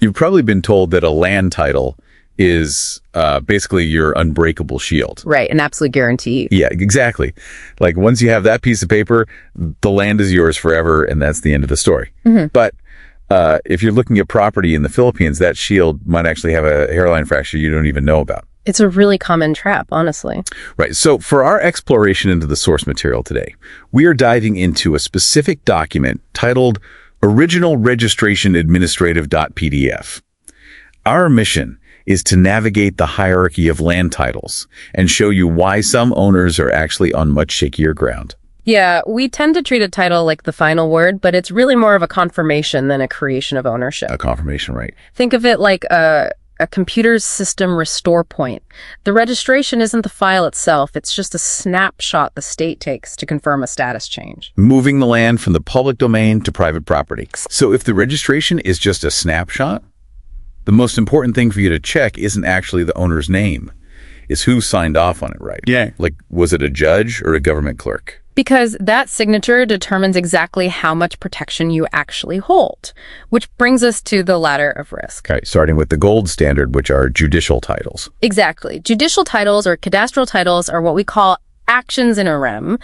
You've probably been told that a land title is basically your unbreakable shield. Right, an absolute guarantee. Yeah, exactly. Like once you have that piece of paper, the land is yours forever, and that's the end of the story. But if you're looking at property in the Philippines, that shield might actually have a hairline fracture you don't even know about. It's a really common trap, honestly. Right. So for our exploration into the source material today, we are diving into a specific document titled Original Registration Administrative.pdf. Our mission is to navigate the hierarchy of land titles and show you why some owners are actually on much shakier ground. Yeah, we tend to treat a title like the final word, but it's really more of a confirmation than a creation of ownership. A confirmation, right? Think of it like a computer's system restore point. The registration isn't the file itself, it's just a snapshot the state takes to confirm a status change. Moving the land from the public domain to private property. So if the registration is just a snapshot, the most important thing for you to check isn't actually the owner's name. It's who signed off on it, right? Yeah. Like, was it a judge or a government clerk? Because that signature determines exactly how much protection you actually hold, which brings us to the ladder of risk. Okay, starting with the gold standard, which are judicial titles. Exactly. Judicial titles or cadastral titles are what we call actions in rem.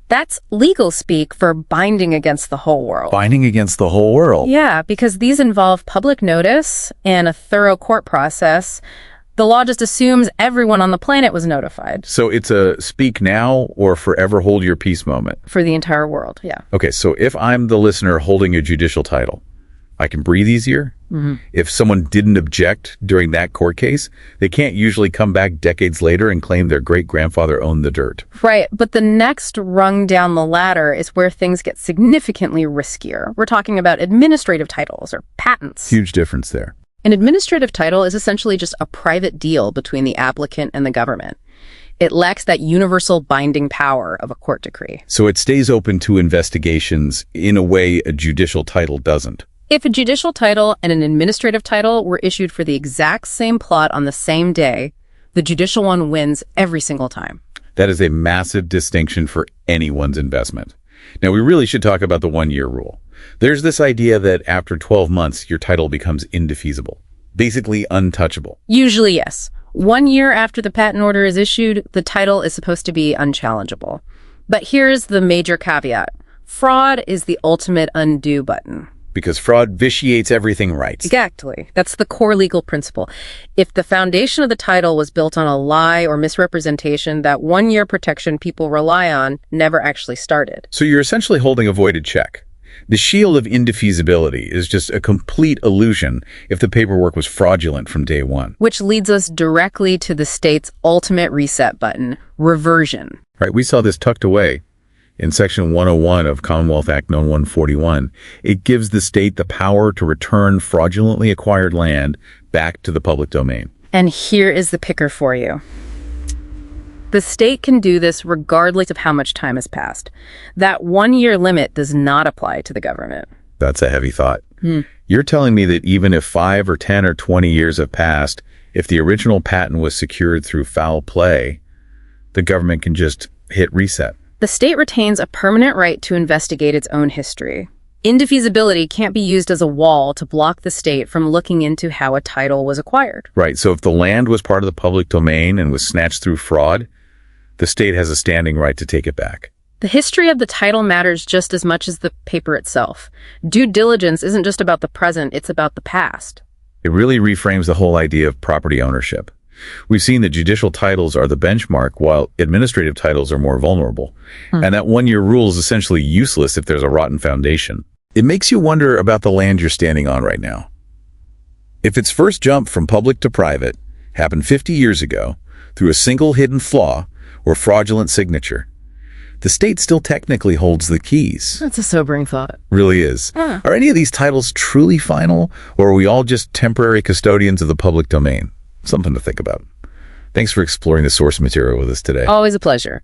That's legal speak for binding against the whole world. Binding against the whole world. Yeah, because these involve public notice and a thorough court process. The law just assumes everyone on the planet was notified. So it's a speak now or forever hold your peace moment. For the entire world, yeah. Okay, so if I'm the listener holding a judicial title, I can breathe easier. If someone didn't object during that court case, they can't usually come back decades later and claim their great-grandfather owned the dirt. Right, but the next rung down the ladder is where things get significantly riskier. We're talking about administrative titles or patents. Huge difference there. An administrative title is essentially just a private deal between the applicant and the government. It lacks that universal binding power of a court decree. So it stays open to investigations in a way a judicial title doesn't. If a judicial title and an administrative title were issued for the exact same plot on the same day, the judicial one wins every single time. That is a massive distinction for anyone's investment. Now, we really should talk about the one-year rule. There's this idea that after 12 months, your title becomes indefeasible, basically untouchable. Usually, yes. 1 year after the patent order is issued, the title is supposed to be unchallengeable. But here's the major caveat. Fraud is the ultimate undo button. Because fraud vitiates everything right. Exactly. That's the core legal principle. If the foundation of the title was built on a lie or misrepresentation, that 1 year protection people rely on never actually started. So you're essentially holding a voided check. The shield of indefeasibility is just a complete illusion if the paperwork was fraudulent from day one. Which leads us directly to the state's ultimate reset button, reversion. Right, we saw this tucked away in Section 101 of Commonwealth Act No. 141. It gives the state the power to return fraudulently acquired land back to the public domain. And here is the picker for you. The state can do this regardless of how much time has passed. That 1 year limit does not apply to the government. That's a heavy thought. You're telling me that even if 5 or 10 or 20 years have passed, if the original patent was secured through foul play, the government can just hit reset. The state retains a permanent right to investigate its own history. Indefeasibility can't be used as a wall to block the state from looking into how a title was acquired. Right, so if the land was part of the public domain and was snatched through fraud, the state has a standing right to take it back. The history of the title matters just as much as the paper itself. Due diligence isn't just about the present, it's about the past. It really reframes the whole idea of property ownership. We've seen that judicial titles are the benchmark, while administrative titles are more vulnerable. And that 1 year rule is essentially useless if there's a rotten foundation. It makes you wonder about the land you're standing on right now. If its first jump from public to private happened 50 years ago through a single hidden flaw or fraudulent signature, the state still technically holds the keys. That's a sobering thought. Really is. Are any of these titles truly final, or are we all just temporary custodians of the public domain? Something to think about. Thanks for exploring the source material with us today. Always a pleasure.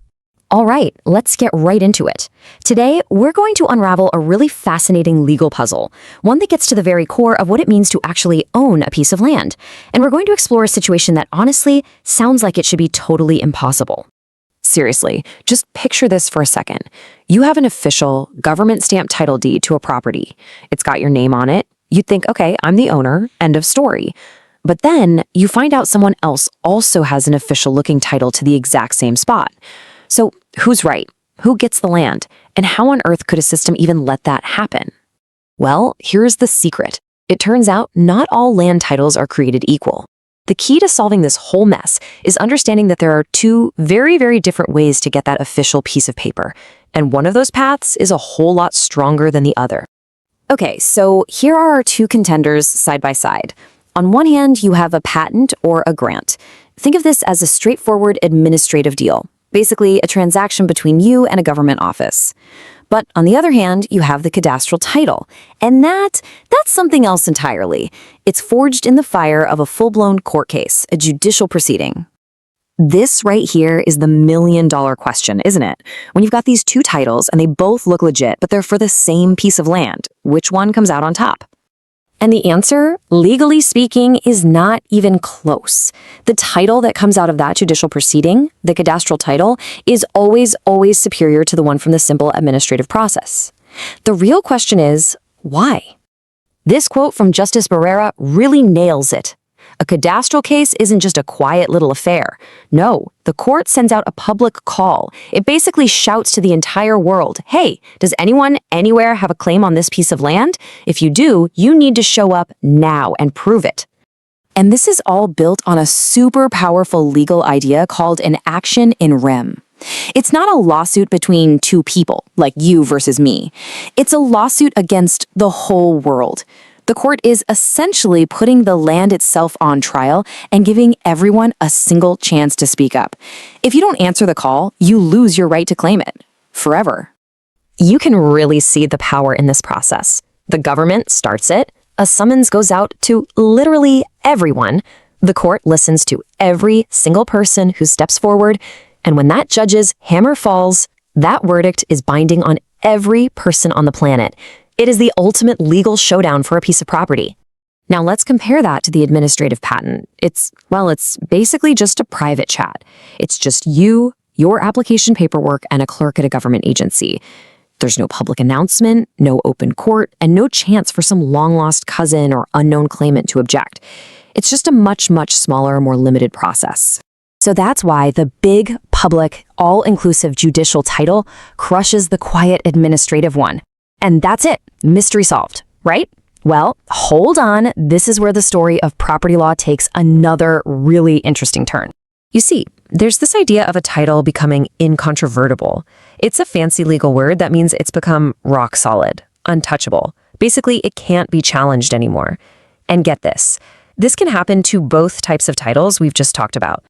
All right, let's get right into it. Today, we're going to unravel a really fascinating legal puzzle, one that gets to the very core of what it means to actually own a piece of land. And we're going to explore a situation that honestly sounds like it should be totally impossible. Seriously, just picture this for a second. You have an official, government-stamped title deed to a property. It's got your name on it, You'd think, okay, I'm the owner, end of story. But then you find out someone else also has an official-looking title to the exact same spot. So who's right? Who gets the land? And how on earth could a system even let that happen? Well, here's the secret. It turns out not all land titles are created equal. The key to solving this whole mess is understanding that there are two very, very different ways to get that official piece of paper, and one of those paths is a whole lot stronger than the other. Okay, so here are our two contenders side by side. On one hand, you have a patent or a grant. Think of this as a straightforward administrative deal, basically a transaction between you and a government office. But on the other hand, you have the cadastral title, and that's something else entirely. It's forged in the fire of a full-blown court case, a judicial proceeding. This right here is the million-dollar question, isn't it? When you've got these two titles and they both look legit, but they're for the same piece of land, which one comes out on top? And the answer, legally speaking, is not even close. The title that comes out of that judicial proceeding, the cadastral title, is always superior to the one from the simple administrative process. The real question is, why? This quote from Justice Barrera really nails it. A cadastral case isn't just a quiet little affair. No, the court sends out a public call. It basically shouts to the entire world, hey, does anyone anywhere have a claim on this piece of land? If you do, you need to show up now and prove it. And this is all built on a super powerful legal idea called an action in rem. It's not a lawsuit between two people, like you versus me. It's a lawsuit against the whole world. The court is essentially putting the land itself on trial and giving everyone a single chance to speak up. If you don't answer the call, you lose your right to claim it. Forever. You can really see the power in this process. The government starts it. A summons goes out to literally everyone. The court listens to every single person who steps forward. And when that judge's hammer falls, that verdict is binding on every person on the planet. It is the ultimate legal showdown for a piece of property. Now let's compare that to the administrative patent. It's basically just a private chat. It's just you, your application paperwork, and a clerk at a government agency. There's no public announcement, no open court, and no chance for some long-lost cousin or unknown claimant to object. It's just a much, much smaller, more limited process. So that's why the big, public, all-inclusive judicial title crushes the quiet administrative one. And that's it. Mystery solved, right? Well, hold on. This is where the story of property law takes another really interesting turn. You see, there's this idea of a title becoming incontrovertible. It's a fancy legal word that means it's become rock solid, untouchable. Basically, it can't be challenged anymore. And get this. This can happen to both types of titles we've just talked about.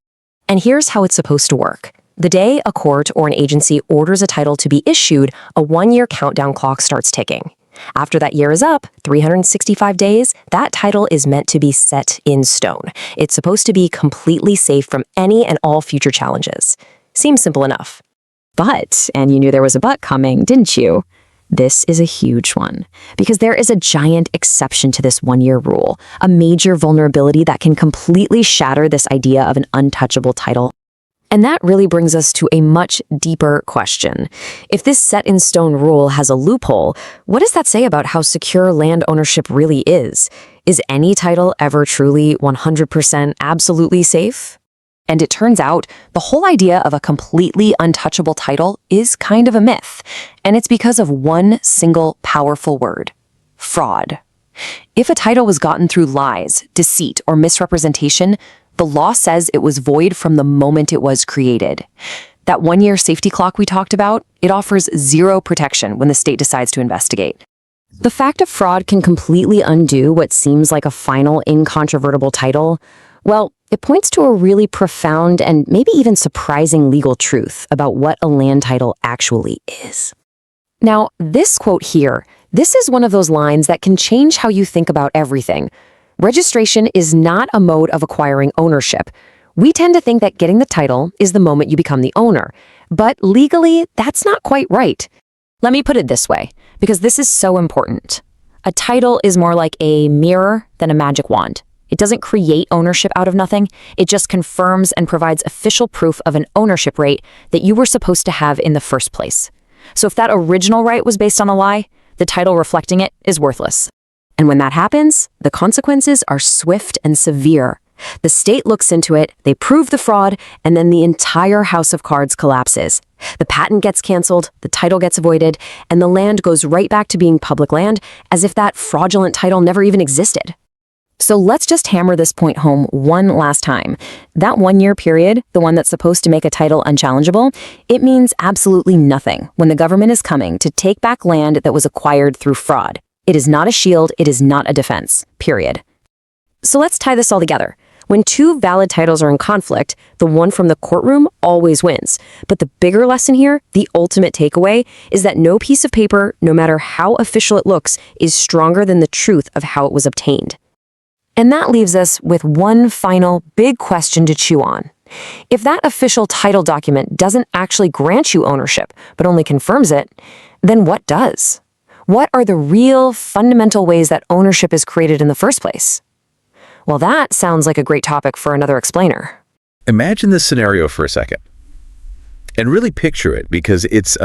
And here's how it's supposed to work. The day a court or an agency orders a title to be issued, a 1-year countdown clock starts ticking. After that year is up, 365 days, that title is meant to be set in stone. It's supposed to be completely safe from any and all future challenges. Seems simple enough. But, and you knew there was a but coming, didn't you? This is a huge one, because there is a giant exception to this 1-year rule, a major vulnerability that can completely shatter this idea of an untouchable title. And that really brings us to a much deeper question. If this set-in-stone rule has a loophole, what does that say about how secure land ownership really is? Is any title ever truly 100% absolutely safe? And it turns out the whole idea of a completely untouchable title is kind of a myth, and it's because of one single powerful word: fraud. If a title was gotten through lies, deceit, or misrepresentation, the law says it was void from the moment it was created. That 1-year safety clock we talked about, it offers zero protection when the state decides to investigate. The fact of fraud can completely undo what seems like a final, incontrovertible title. Well, it points to a really profound and maybe even surprising legal truth about what a land title actually is. Now, this quote here, this is one of those lines that can change how you think about everything. Registration is not a mode of acquiring ownership. We tend to think that getting the title is the moment you become the owner. But legally, that's not quite right. Let me put it this way, because this is so important. A title is more like a mirror than a magic wand. It doesn't create ownership out of nothing. It just confirms and provides official proof of an ownership right that you were supposed to have in the first place. So if that original right was based on a lie, the title reflecting it is worthless. And when that happens, the consequences are swift and severe. The state looks into it, they prove the fraud, and then the entire house of cards collapses. The patent gets canceled, the title gets voided, and the land goes right back to being public land as if that fraudulent title never even existed. So let's just hammer this point home one last time. That 1-year period, the one that's supposed to make a title unchallengeable, it means absolutely nothing when the government is coming to take back land that was acquired through fraud. It is not a shield, it is not a defense, period. So let's tie this all together. When two valid titles are in conflict, the one from the courtroom always wins. But the bigger lesson here, the ultimate takeaway, is that no piece of paper, no matter how official it looks, is stronger than the truth of how it was obtained. And that leaves us with one final big question to chew on. If that official title document doesn't actually grant you ownership, but only confirms it, then what does? What are the real, fundamental ways that ownership is created in the first place? Well, that sounds like a great topic for another explainer. Imagine this scenario for a second and really picture it, because it's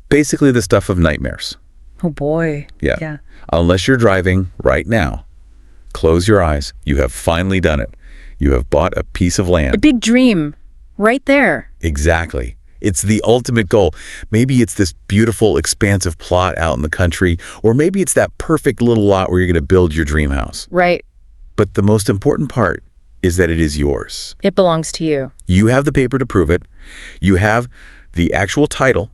basically the stuff of nightmares. Oh boy. Yeah. Unless you're driving right now, close your eyes. You have finally done it. You have bought a piece of land. A big dream. Right there. Exactly. It's the ultimate goal. Maybe it's this beautiful, expansive plot out in the country, or maybe it's that perfect little lot where you're going to build your dream house. Right. But the most important part is that it is yours. It belongs to you. You have the paper to prove it. You have the actual title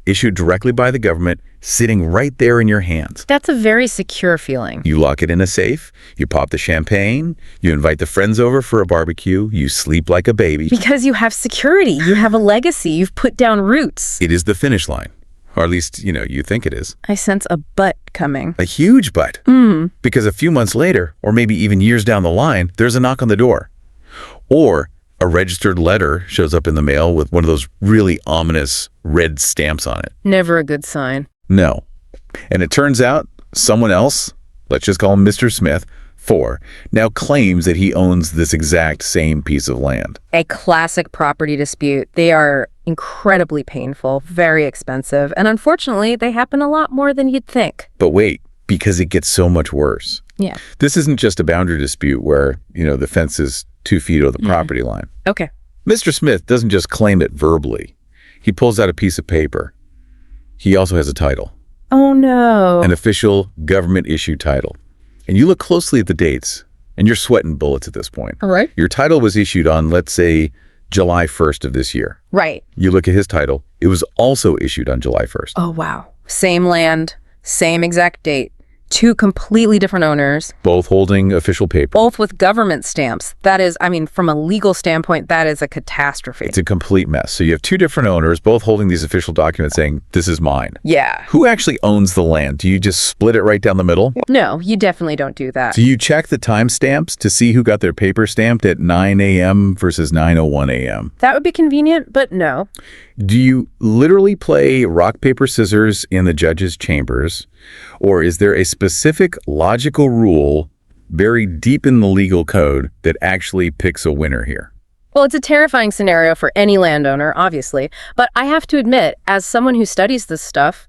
issued directly by the government sitting right there in your hands. That's a very secure feeling. You lock it in a safe, you pop the champagne, you invite the friends over for a barbecue, you sleep like a baby. Because you have security, you have a legacy, you've put down roots. It is the finish line. Or at least, you think it is. I sense a but coming. A huge but. Because a few months later, or maybe even years down the line, there's a knock on the door. Or a registered letter shows up in the mail with one of those really ominous red stamps on it. Never a good sign. No. And it turns out someone else, let's just call him Mr. Smith, 4, now claims that he owns this exact same piece of land. A classic property dispute. They are incredibly painful, very expensive, and unfortunately, they happen a lot more than you'd think. But wait, because it gets so much worse. Yeah. This isn't just a boundary dispute where, the fence is 2 feet over the property line. Okay. Mr. Smith doesn't just claim it verbally. He pulls out a piece of paper. He also has a title. Oh, no. An official government-issued title. And you look closely at the dates, and you're sweating bullets at this point. All right. Your title was issued on, let's say, July 1st of this year. Right. You look at his title. It was also issued on July 1st. Oh, wow. Same land, same exact date. 2 completely different owners. Both holding official paper. Both with government stamps. That is, from a legal standpoint, that is a catastrophe. It's a complete mess. So you have 2 different owners, both holding these official documents saying, this is mine. Yeah. Who actually owns the land? Do you just split it right down the middle? No, you definitely don't do that. Do you check the timestamps to see who got their paper stamped at 9 a.m. versus 9:01 a.m.? That would be convenient, but no. Do you literally play rock, paper, scissors in the judge's chambers? Or is there a specific logical rule buried deep in the legal code that actually picks a winner here? Well, it's a terrifying scenario for any landowner, obviously. But I have to admit, as someone who studies this stuff,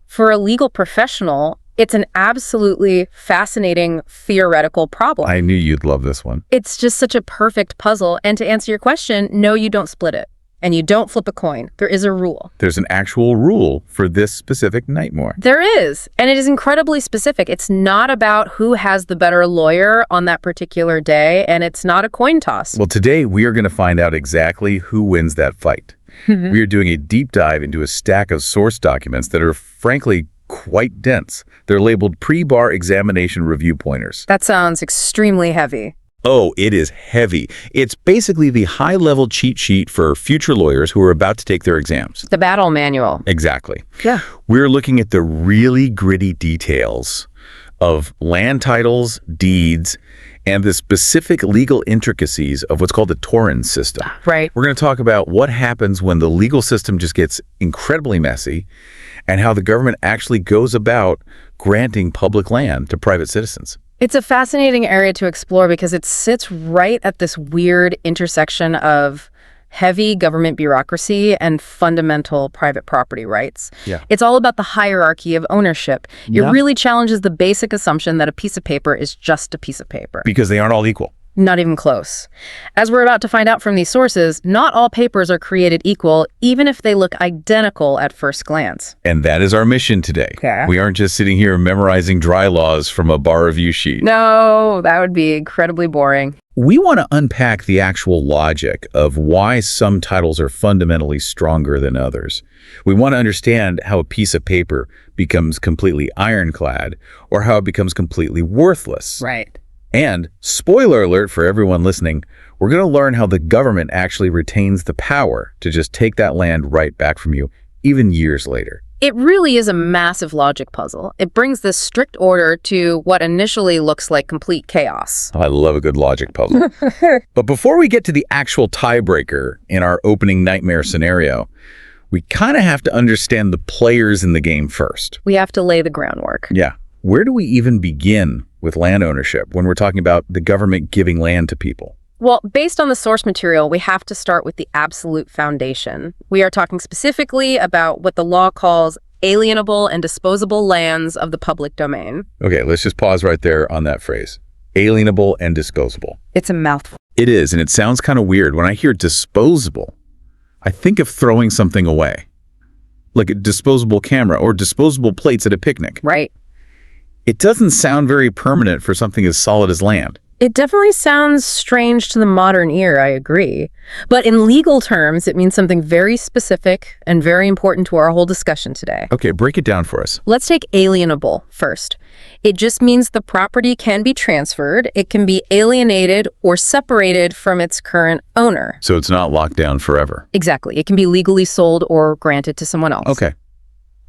for a legal professional, it's an absolutely fascinating theoretical problem. I knew you'd love this one. It's just such a perfect puzzle. And to answer your question, no, you don't split it. And you don't flip a coin. There is a rule. There's an actual rule for this specific nightmare. There is. And it is incredibly specific. It's not about who has the better lawyer on that particular day, and it's not a coin toss. Well, today we are going to find out exactly who wins that fight. We are doing a deep dive into a stack of source documents that are frankly quite dense. They're labeled pre-bar examination review pointers. That sounds extremely heavy. Oh, it is heavy. It's basically the high-level cheat sheet for future lawyers who are about to take their exams. The battle manual. Exactly. Yeah. We're looking at the really gritty details of land titles, deeds, and the specific legal intricacies of what's called the Torrens system. Right. We're going to talk about what happens when the legal system just gets incredibly messy and how the government actually goes about granting public land to private citizens. It's a fascinating area to explore because it sits right at this weird intersection of heavy government bureaucracy and fundamental private property rights. Yeah. It's all about the hierarchy of ownership. It Yeah. really challenges the basic assumption that a piece of paper is just a piece of paper. Because they aren't all equal. Not even close. As we're about to find out from these sources, not all papers are created equal, even if they look identical at first glance. And that is our mission today. Okay. We aren't just sitting here memorizing dry laws from a bar review sheet. No, that would be incredibly boring. We want to unpack the actual logic of why some titles are fundamentally stronger than others. We want to understand how a piece of paper becomes completely ironclad or how it becomes completely worthless. Right. And, spoiler alert for everyone listening, we're going to learn how the government actually retains the power to just take that land right back from you, even years later. It really is a massive logic puzzle. It brings this strict order to what initially looks like complete chaos. I love a good logic puzzle. But before we get to the actual tiebreaker in our opening nightmare scenario, we kind of have to understand the players in the game first. We have to lay the groundwork. Yeah. Where do we even begin with land ownership when we're talking about the government giving land to people? Well, based on the source material, we have to start with the absolute foundation. We are talking specifically about what the law calls alienable and disposable lands of the public domain. Okay, let's just pause right there on that phrase. Alienable and disposable. It's a mouthful. It is, and it sounds kind of weird. When I hear disposable, I think of throwing something away, like a disposable camera or disposable plates at a picnic. Right. It doesn't sound very permanent for something as solid as land. It definitely sounds strange to the modern ear, I agree. But in legal terms, it means something very specific and very important to our whole discussion today. Okay, break it down for us. Let's take alienable first. It just means the property can be transferred, it can be alienated or separated from its current owner. So it's not locked down forever. Exactly. It can be legally sold or granted to someone else. Okay.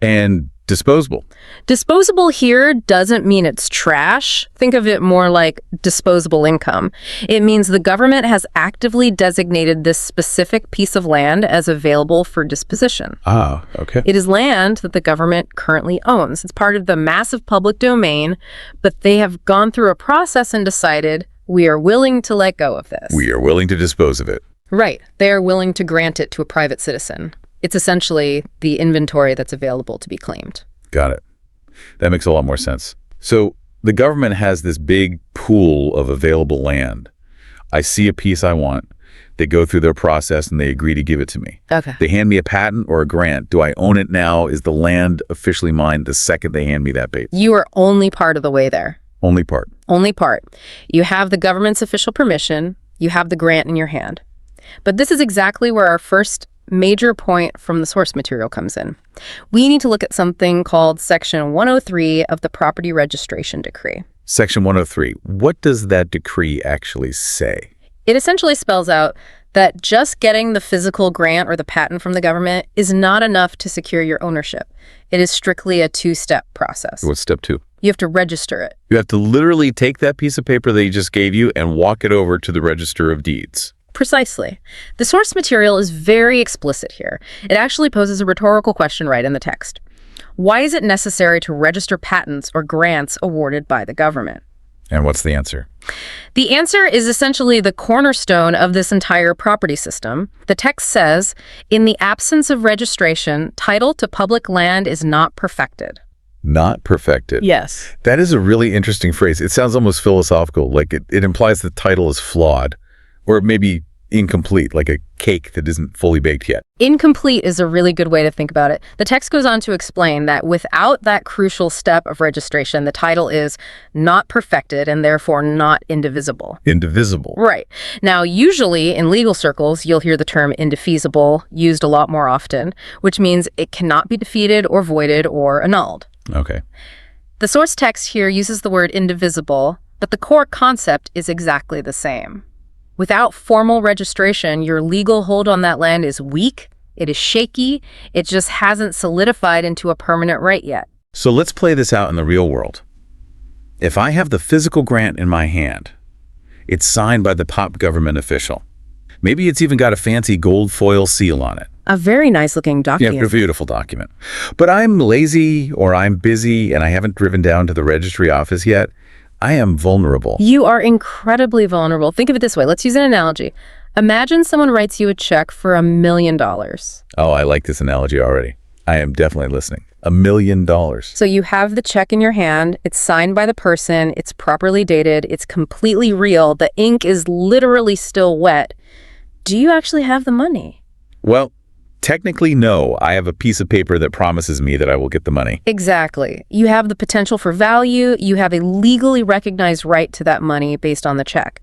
And disposable. Disposable here doesn't mean it's trash. Think of it more like disposable income. It means the government has actively designated this specific piece of land as available for disposition. Ah, okay. It is land that the government currently owns. It's part of the massive public domain, but they have gone through a process and decided we are willing to let go of this. We are willing to dispose of it. Right. They are willing to grant it to a private citizen. It's essentially the inventory that's available to be claimed. Got it. That makes a lot more sense. So the government has this big pool of available land. I see a piece I want. They go through their process and they agree to give it to me. Okay. They hand me a patent or a grant. Do I own it now? Is the land officially mine the second they hand me that bait? You are only part of the way there. Only part. Only part. You have the government's official permission. You have the grant in your hand. But this is exactly where our first major point from the source material comes in. We need to look at something called Section 103 of the Property Registration Decree. Section 103. What does that decree actually say? It essentially spells out that just getting the physical grant or the patent from the government is not enough to secure your ownership. It is strictly a two-step process. What's step 2? You have to register it. You have to literally take that piece of paper they just gave you and walk it over to the Register of Deeds. Precisely. The source material is very explicit here. It actually poses a rhetorical question right in the text. Why is it necessary to register patents or grants awarded by the government? And what's the answer? The answer is essentially the cornerstone of this entire property system. The text says, in the absence of registration, title to public land is not perfected. Not perfected. Yes. That is a really interesting phrase. It sounds almost philosophical, like it implies the title is flawed, or maybe incomplete, like a cake that isn't fully baked yet. Incomplete is a really good way to think about it. The text goes on to explain that without that crucial step of registration, the title is not perfected and therefore not indivisible. Indivisible. Right. Now, usually in legal circles, you'll hear the term indefeasible used a lot more often, which means it cannot be defeated or voided or annulled. Okay. The source text here uses the word indivisible, but the core concept is exactly the same. Without formal registration, your legal hold on that land is weak, it is shaky, it just hasn't solidified into a permanent right yet. So let's play this out in the real world. If I have the physical grant in my hand, it's signed by the top government official. Maybe it's even got a fancy gold foil seal on it. A very nice-looking document. Yeah, a beautiful document. But I'm lazy or I'm busy and I haven't driven down to the registry office yet. I am vulnerable. You are incredibly vulnerable. Think of it this way. Let's use an analogy. Imagine someone writes you a check for $1 million. Oh, I like this analogy already. I am definitely listening. $1 million. So you have the check in your hand, it's signed by the person, it's properly dated, it's completely real, the ink is literally still wet. Do you actually have the money? Well, technically, no. I have a piece of paper that promises me that I will get the money. Exactly. You have the potential for value, you have a legally recognized right to that money based on the check.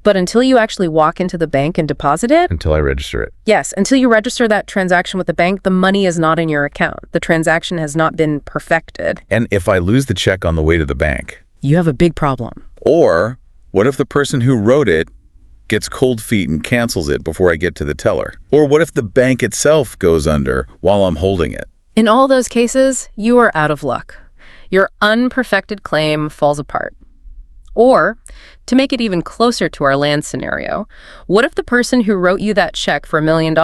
But until you actually walk into the bank and deposit it? Until I register it. Yes, until you register that transaction with the bank, the money is not in your account. The transaction has not been perfected. And if I lose the check on the way to the bank? You have a big problem. Or what if the person who wrote it gets cold feet and cancels it before I get to the teller? Or what if the bank itself goes under while I'm holding it? In all those cases, you are out of luck. Your unperfected claim falls apart. Or, to make it even closer to our land scenario, what if the person who wrote you that check for $1 million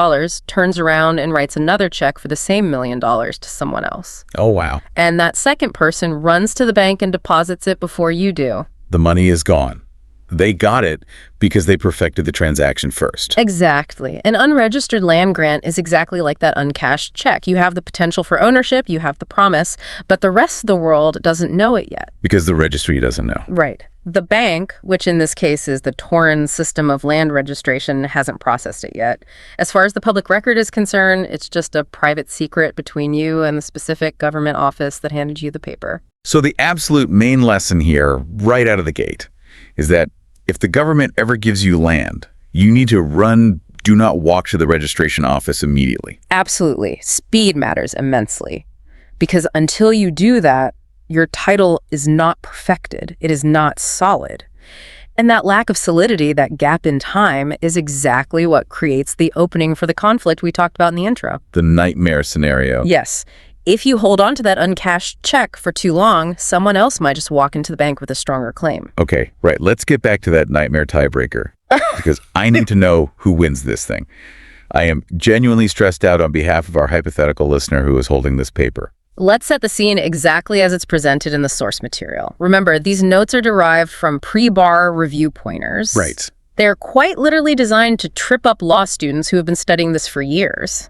turns around and writes another check for the same $1 million to someone else? Oh, wow. And that second person runs to the bank and deposits it before you do. The money is gone. They got it because they perfected the transaction first. Exactly. An unregistered land grant is exactly like that uncashed check. You have the potential for ownership, you have the promise, but the rest of the world doesn't know it yet. Because the registry doesn't know. Right. The bank, which in this case is the Torrens system of land registration, hasn't processed it yet. As far as the public record is concerned, it's just a private secret between you and the specific government office that handed you the paper. So the absolute main lesson here, right out of the gate, is that if the government ever gives you land, you need to run, do not walk to the registration office immediately. Absolutely. Speed matters immensely. Because until you do that, your title is not perfected. It is not solid. And that lack of solidity, that gap in time, is exactly what creates the opening for the conflict we talked about in the intro. The nightmare scenario. Yes. If you hold on to that uncashed check for too long, someone else might just walk into the bank with a stronger claim. Okay, right. Let's get back to that nightmare tiebreaker because I need to know who wins this thing. I am genuinely stressed out on behalf of our hypothetical listener who is holding this paper. Let's set the scene exactly as it's presented in the source material. Remember, these notes are derived from pre-bar review pointers. Right. They're quite literally designed to trip up law students who have been studying this for years,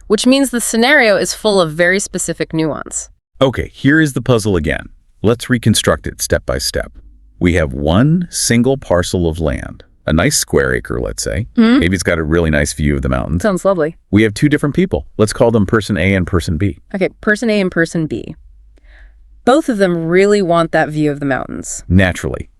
which means the scenario is full of very specific nuance. Okay, here is the puzzle again. Let's reconstruct it step by step. We have one single parcel of land, a nice square acre, let's say. Maybe it's got a really nice view of the mountains. Sounds lovely. We have two different people. Let's call them person A and person B. Okay, person A and person B. Both of them really want that view of the mountains. Naturally.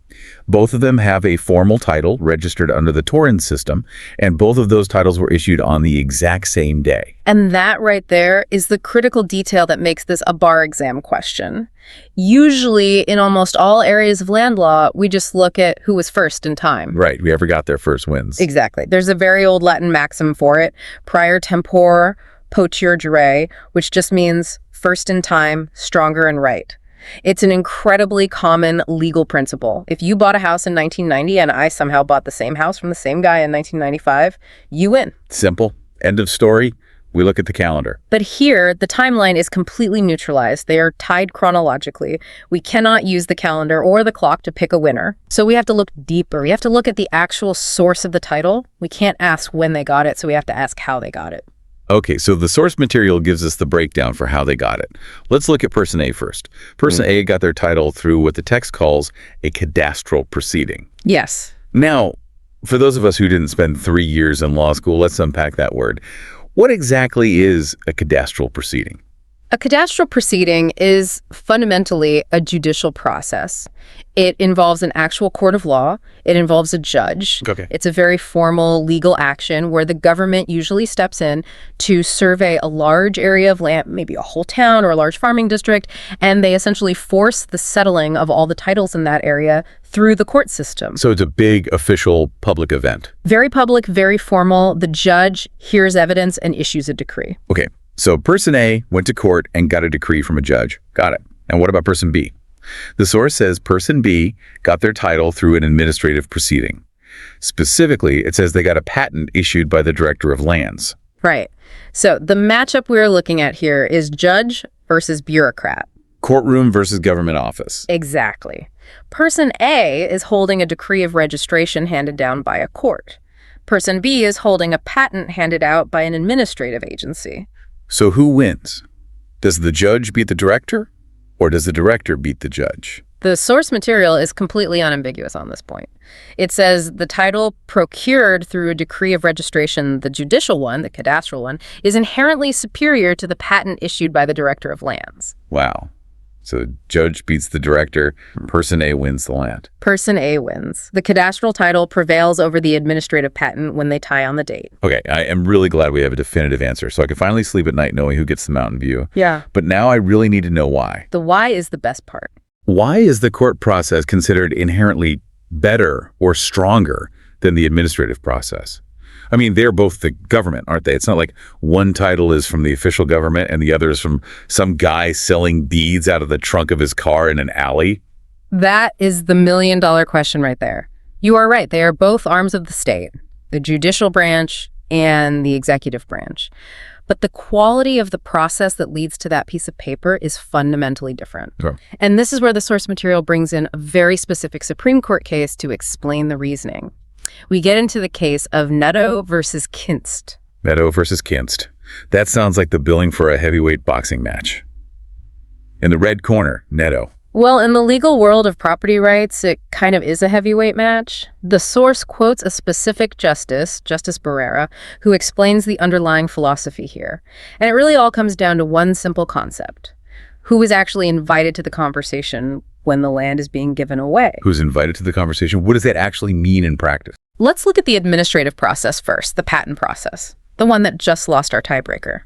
Both of them have a formal title registered under the Torrens system, and both of those titles were issued on the exact same day. And that right there is the critical detail that makes this a bar exam question. Usually, in almost all areas of land law, we just look at who was first in time. Right, whoever got there first wins. Exactly. There's a very old Latin maxim for it, prior tempore potior jure, which just means first in time, stronger and right. It's an incredibly common legal principle. If you bought a house in 1990 and I somehow bought the same house from the same guy in 1995, you win. Simple. End of story. We look at the calendar. But here, the timeline is completely neutralized. They are tied chronologically. We cannot use the calendar or the clock to pick a winner. So we have to look deeper. We have to look at the actual source of the title. We can't ask when they got it, so we have to ask how they got it. Okay, so the source material gives us the breakdown for how they got it. Let's look at person A first. Person A got their title through what the text calls a cadastral proceeding. Yes. Now, for those of us who didn't spend 3 years in law school, let's unpack that word. What exactly is a cadastral proceeding? A cadastral proceeding is fundamentally a judicial process. It involves an actual court of law. It involves a judge. Okay. It's a very formal legal action where the government usually steps in to survey a large area of land, maybe a whole town or a large farming district, and they essentially force the settling of all the titles in that area through the court system. So it's a big official public event. Very public, very formal. The judge hears evidence and issues a decree. Okay. So person A went to court and got a decree from a judge. Got it. And what about person B? The source says person B got their title through an administrative proceeding. Specifically, it says they got a patent issued by the director of lands. Right. So the matchup we're looking at here is judge versus bureaucrat. Courtroom versus government office. Exactly. Person A is holding a decree of registration handed down by a court. Person B is holding a patent handed out by an administrative agency. So who wins? Does the judge beat the director, or does the director beat the judge? The source material is completely unambiguous on this point. It says the title procured through a decree of registration, the judicial one, the cadastral one, is inherently superior to the patent issued by the director of lands. Wow. So judge beats the director, person A wins the land. Person A wins. The cadastral title prevails over the administrative patent when they tie on the date. Okay, I am really glad we have a definitive answer, so I can finally sleep at night knowing who gets the mountain view. Yeah. But now I really need to know why. The why is the best part. Why is the court process considered inherently better or stronger than the administrative process? I mean, they're both the government, aren't they? It's not like one title is from the official government and the other is from some guy selling beads out of the trunk of his car in an alley. That is the million-dollar question right there. You are right. They are both arms of the state, the judicial branch and the executive branch. But the quality of the process that leads to that piece of paper is fundamentally different. Sure. And this is where the source material brings in a very specific Supreme Court case to explain the reasoning. We get into the case of Netto versus Kinst. Netto versus Kinst. That sounds like the billing for a heavyweight boxing match. In the red corner, Netto. Well, in the legal world of property rights, it kind of is a heavyweight match. The source quotes a specific justice, Justice Barrera, who explains the underlying philosophy here. And it really all comes down to one simple concept. Who is actually invited to the conversation when the land is being given away? Who's invited to the conversation? What does that actually mean in practice? Let's look at the administrative process first, the patent process, the one that just lost our tiebreaker.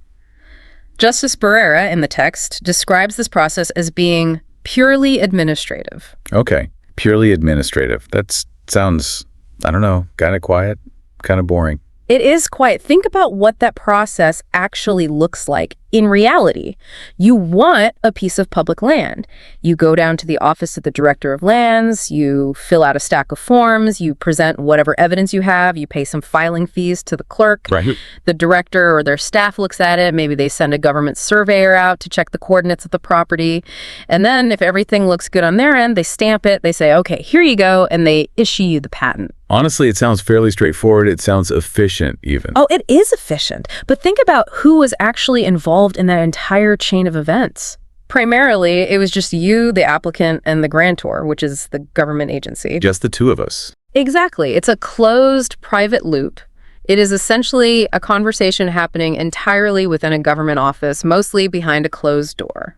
Justice Barrera, in the text, describes this process as being purely administrative. Okay, purely administrative. That sounds, I don't know, kind of quiet, kind of boring. It is quite. Think about what that process actually looks like in reality. You want a piece of public land. You go down to the office of the director of lands, you fill out a stack of forms, you present whatever evidence you have, you pay some filing fees to the clerk. Right. The director or their staff looks at it. Maybe they send a government surveyor out to check the coordinates of the property. And then if everything looks good on their end, they stamp it, they say, okay, here you go, and they issue you the patent. Honestly, it sounds fairly straightforward. It sounds efficient, even. Oh, it is efficient. But think about who was actually involved in that entire chain of events. Primarily, it was just you, the applicant, and the grantor, which is the government agency. Just the two of us. Exactly. It's a closed, private loop. It is essentially a conversation happening entirely within a government office, mostly behind a closed door.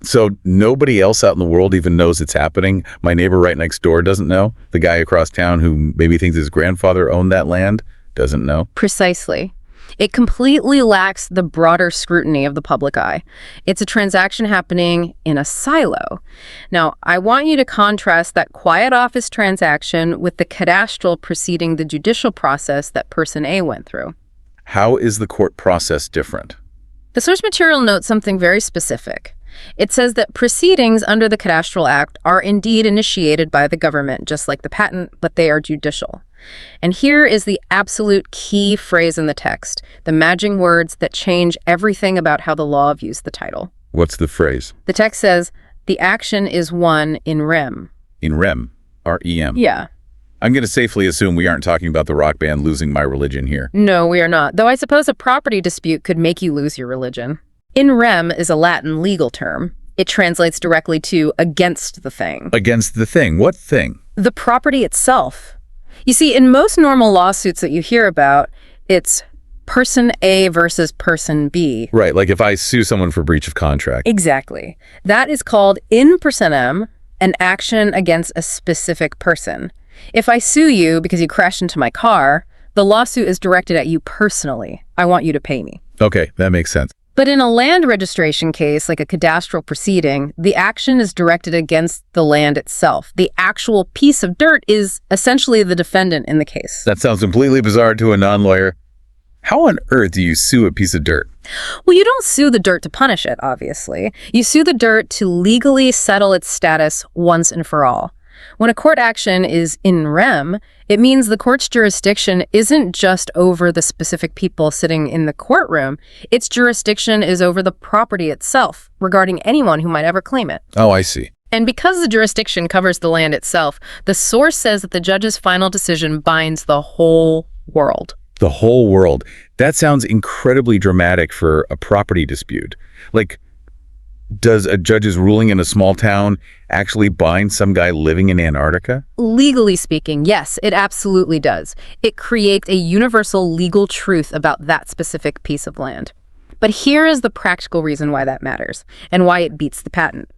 So nobody else out in the world even knows it's happening? My neighbor right next door doesn't know? The guy across town who maybe thinks his grandfather owned that land doesn't know? Precisely. It completely lacks the broader scrutiny of the public eye. It's a transaction happening in a silo. Now, I want you to contrast that quiet office transaction with the cadastral preceding the judicial process that person A went through. How is the court process different? The source material notes something very specific. It says that proceedings under the Cadastral Act are indeed initiated by the government, just like the patent, but they are judicial. And here is the absolute key phrase in the text, the magic words that change everything about how the law views the title. What's the phrase? The text says, the action is won in rem. In rem. R-E-M. Yeah. I'm going to safely assume we aren't talking about the rock band Losing My Religion here. No, we are not. Though I suppose a property dispute could make you lose your religion. In rem is a Latin legal term. It translates directly to against the thing. Against the thing? What thing? The property itself. You see, in most normal lawsuits that you hear about, it's person A versus person B. Right, like if I sue someone for breach of contract. Exactly. That is called in personam, an action against a specific person. If I sue you because you crashed into my car, the lawsuit is directed at you personally. I want you to pay me. Okay, that makes sense. But in a land registration case, like a cadastral proceeding, the action is directed against the land itself. The actual piece of dirt is essentially the defendant in the case. That sounds completely bizarre to a non-lawyer. How on earth do you sue a piece of dirt? Well, you don't sue the dirt to punish it, obviously. You sue the dirt to legally settle its status once and for all. When a court action is in rem, it means the court's jurisdiction isn't just over the specific people sitting in the courtroom. Its jurisdiction is over the property itself, regarding anyone who might ever claim it. Oh, I see. And because the jurisdiction covers the land itself, the source says that the judge's final decision binds the whole world. The whole world. That sounds incredibly dramatic for a property dispute. Like, does a judge's ruling in a small town actually bind some guy living in Antarctica? Legally speaking, yes, it absolutely does. It creates a universal legal truth about that specific piece of land. But here is the practical reason why that matters and why it beats the patent.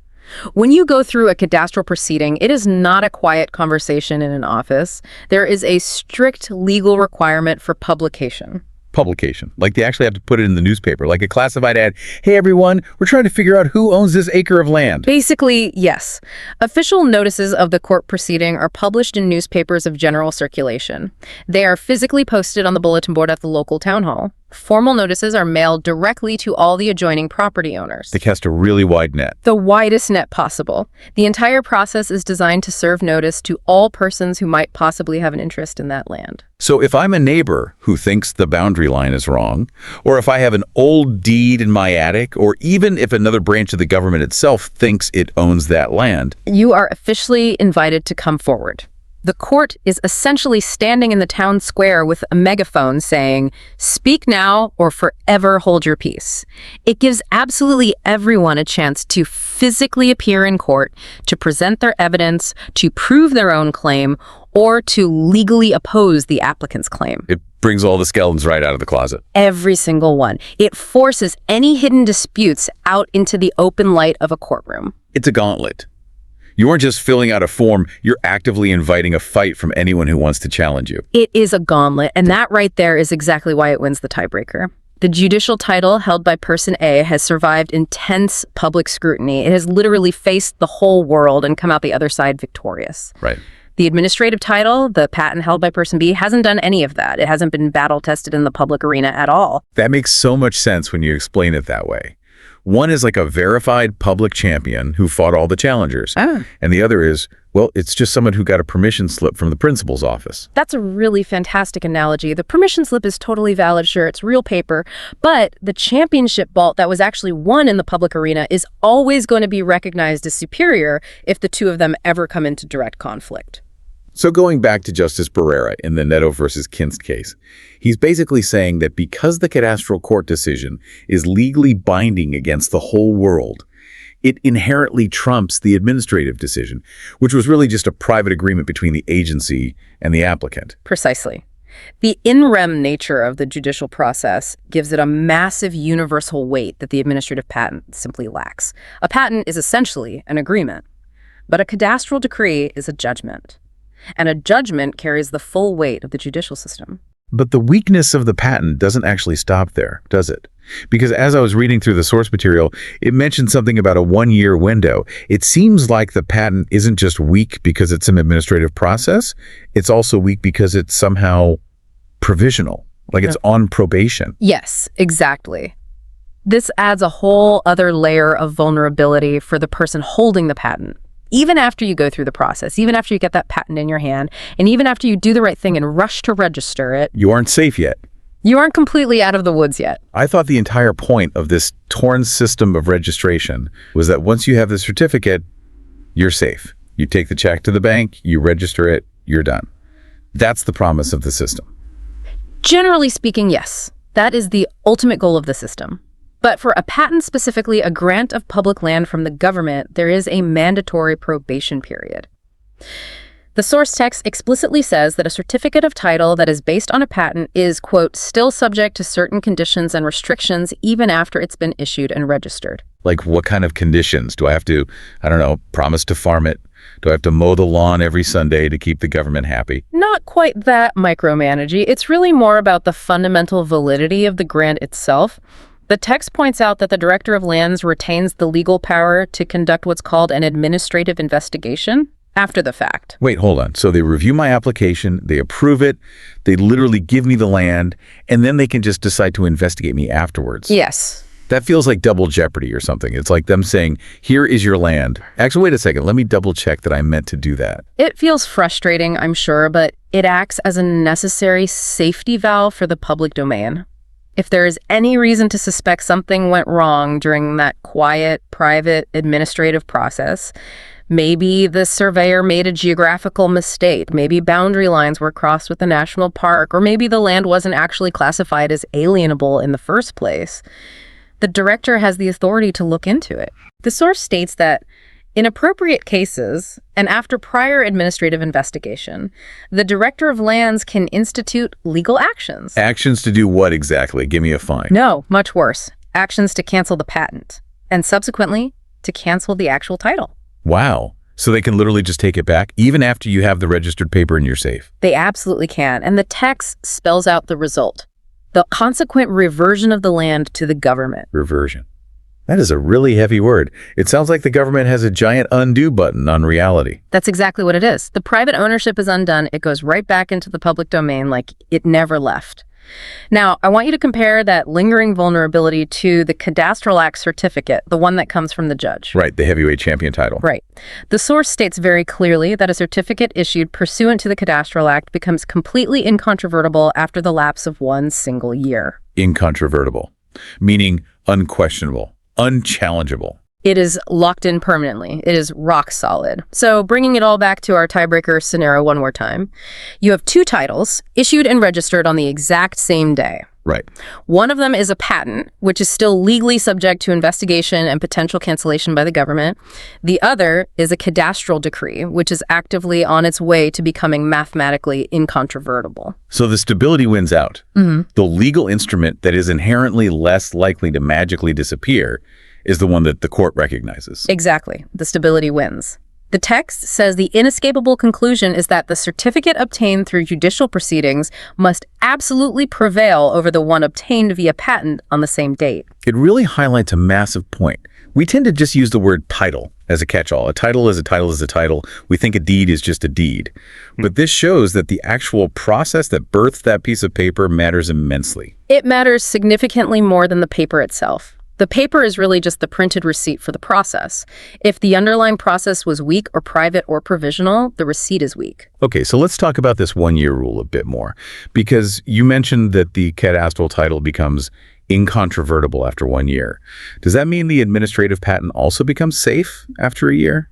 When you go through a cadastral proceeding, it is not a quiet conversation in an office. There is a strict legal requirement for publication. Publication. Like they actually have to put it in the newspaper, like a classified ad. Hey, everyone, we're trying to figure out who owns this acre of land. Basically, yes. Official notices of the court proceeding are published in newspapers of general circulation. They are physically posted on the bulletin board at the local town hall. Formal notices are mailed directly to all the adjoining property owners. They cast a really wide net. The widest net possible. The entire process is designed to serve notice to all persons who might possibly have an interest in that land. So if I'm a neighbor who thinks the boundary line is wrong, or if I have an old deed in my attic, or even if another branch of the government itself thinks it owns that land, you are officially invited to come forward. The court is essentially standing in the town square with a megaphone saying, "Speak now or forever hold your peace." It gives absolutely everyone a chance to physically appear in court, to present their evidence, to prove their own claim, or to legally oppose the applicant's claim. it brings all the skeletons right out of the closet. Every single one. It forces any hidden disputes out into the open light of a courtroom. It's a gauntlet. You aren't just filling out a form, you're actively inviting a fight from anyone who wants to challenge you. It is a gauntlet, and that right there is exactly why it wins the tiebreaker. The judicial title held by Person A has survived intense public scrutiny. It has literally faced the whole world and come out the other side victorious. Right. The administrative title, the patent held by Person B, hasn't done any of that. It hasn't been battle-tested in the public arena at all. That makes so much sense when you explain it that way. One is like a verified public champion who fought all the challengers. And the other is, well, it's just someone who got a permission slip from the principal's office. That's a really fantastic analogy. The permission slip is totally valid, sure, it's real paper, but the championship bout that was actually won in the public arena is always going to be recognized as superior if the two of them ever come into direct conflict. So going back to Justice Barrera in the Netto versus Kinst case, he's basically saying that because the cadastral court decision is legally binding against the whole world, it inherently trumps the administrative decision, which was really just a private agreement between the agency and the applicant. Precisely. The in rem nature of the judicial process gives it a massive universal weight that the administrative patent simply lacks. A patent is essentially an agreement, but a cadastral decree is a judgment. And a judgment carries the full weight of the judicial system. But the weakness of the patent doesn't actually stop there, does it? Because as I was reading through the source material, it mentioned something about a 1-year window. It seems like the patent isn't just weak because it's an administrative process. It's also weak because it's somehow provisional, like it's on probation. Yes, exactly. This adds a whole other layer of vulnerability for the person holding the patent. Even after you go through the process, even after you get that patent in your hand, and even after you do the right thing and rush to register it, You aren't safe yet. you aren't completely out of the woods yet. I thought the entire point of this Torrens system of registration was that once you have the certificate, you're safe. You take the check to the bank, you register it, you're done. That's the promise of the system. Generally speaking, yes. That is the ultimate goal of the system. But for a patent, specifically a grant of public land from the government, there is a mandatory probation period. The source text explicitly says that a certificate of title that is based on a patent is, quote, still subject to certain conditions and restrictions even after it's been issued and registered. Like what kind of conditions? Do I have to, promise to farm it? Do I have to mow the lawn every Sunday to keep the government happy? Not quite that micromanagey. It's really more about the fundamental validity of the grant itself. The text points out that the Director of Lands retains the legal power to conduct what's called an administrative investigation after the fact. Wait, hold on. So they review my application, they approve it, they literally give me the land, and then they can just decide to investigate me afterwards. Yes. That feels like double jeopardy or something. It's like them saying, here is your land. Actually, wait a second. Let me double check that I meant to do that. It feels frustrating, I'm sure, but it acts as a necessary safety valve for the public domain. If there is any reason to suspect something went wrong during that quiet, private, administrative process, Maybe the surveyor made a geographical mistake. Maybe boundary lines were crossed with the national park, or maybe the land wasn't actually classified as alienable in the first place. The director has the authority to look into it. The source states that in appropriate cases, and after prior administrative investigation, the director of lands can institute legal actions. Actions to do what exactly? Give me a fine. No, much worse. Actions to cancel the patent, and subsequently to cancel the actual title. Wow. So they can literally just take it back, even after you have the registered paper in your safe? They absolutely can, and the text spells out the result. The consequent reversion of the land to the government. Reversion. That is a really heavy word. It sounds like the government has a giant undo button on reality. That's exactly what it is. The private ownership is undone. It goes right back into the public domain like it never left. Now, I want you to compare that lingering vulnerability to the Cadastral Act certificate, the one that comes from the judge. Right, the heavyweight champion title. Right. The source states very clearly that a certificate issued pursuant to the Cadastral Act becomes completely incontrovertible after the lapse of one single year. Incontrovertible, meaning unquestionable, unchallengeable. It is locked in permanently. It is rock solid. So bringing it all back to our tiebreaker scenario one more time, you have two titles issued and registered on the exact same day. Right. One of them is a patent, which is still legally subject to investigation and potential cancellation by the government. The other is a cadastral decree, which is actively on its way to becoming mathematically incontrovertible. So the stability wins out. Mm-hmm. The legal instrument that is inherently less likely to magically disappear is the one that the court recognizes. Exactly. The stability wins. The text says the inescapable conclusion is that the certificate obtained through judicial proceedings must absolutely prevail over the one obtained via patent on the same date. It really highlights a massive point. We tend to just use the word title as a catch-all. A title is a title is a title. We think a deed is just a deed. But this shows that the actual process that birthed that piece of paper matters immensely. It matters significantly more than the paper itself. The paper is really just the printed receipt for the process. If the underlying process was weak or private or provisional, the receipt is weak. Okay, so let's talk about this one-year rule a bit more, because you mentioned that the cadastral title becomes incontrovertible after 1 year. Does that mean the administrative patent also becomes safe after a year?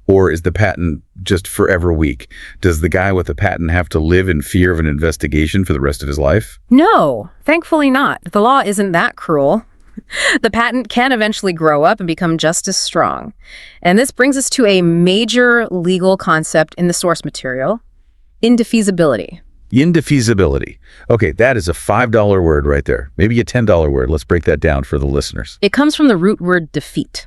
Or is the patent just forever weak? Does the guy with the patent have to live in fear of an investigation for the rest of his life? No, thankfully not. The law isn't that cruel. The patent can eventually grow up and become just as strong. And this brings us to a major legal concept in the source material, indefeasibility. Indefeasibility. Okay, that is a $5 word right there. Maybe a $10 word. Let's break that down for the listeners. It comes from the root word defeat.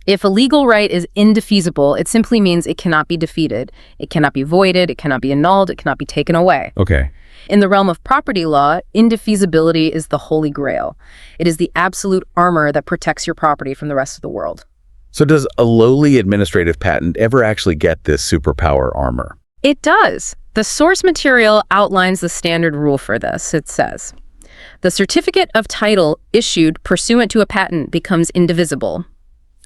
If a legal right is indefeasible, it simply means it cannot be defeated. It cannot be voided, it cannot be annulled, it cannot be taken away. Okay. In the realm of property law, indefeasibility is the holy grail. It is the absolute armor that protects your property from the rest of the world. So does a lowly administrative patent ever actually get this superpower armor? It does. The source material outlines the standard rule for this. It says, the certificate of title issued pursuant to a patent becomes indivisible,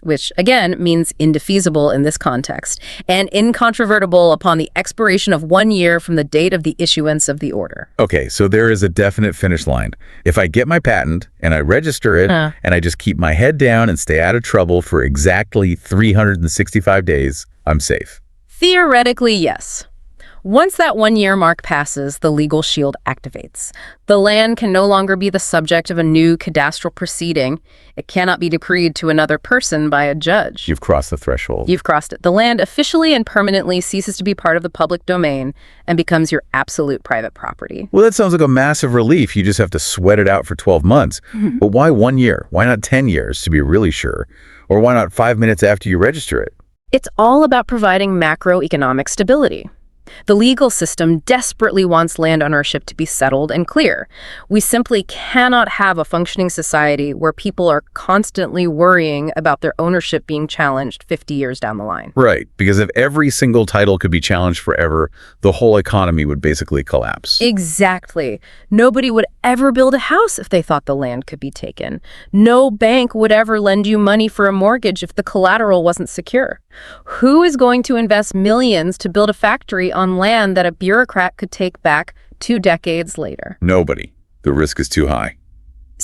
which again means indefeasible in this context, and incontrovertible upon the expiration of 1 year from the date of the issuance of the order. Okay, so there is a definite finish line. If I get my patent and I register it and I just keep my head down and stay out of trouble for exactly 365 days, I'm safe. Theoretically, yes. Once that 1 year mark passes, the legal shield activates. The land can no longer be the subject of a new cadastral proceeding. It cannot be decreed to another person by a judge. You've crossed the threshold. You've crossed it. The land officially and permanently ceases to be part of the public domain and becomes your absolute private property. Well, that sounds like a massive relief. You just have to sweat it out for 12 months. But why 1 year? Why not 10 years to be really sure? Or why not 5 minutes after you register it? It's all about providing macroeconomic stability. The legal system desperately wants land ownership to be settled and clear. We simply cannot have a functioning society where people are constantly worrying about their ownership being challenged 50 years down the line. Right, because if every single title could be challenged forever, the whole economy would basically collapse. Exactly. Nobody would ever build a house if they thought the land could be taken. No bank would ever lend you money for a mortgage if the collateral wasn't secure. Who is going to invest millions to build a factory on land that a bureaucrat could take back 2 decades later? Nobody. The risk is too high.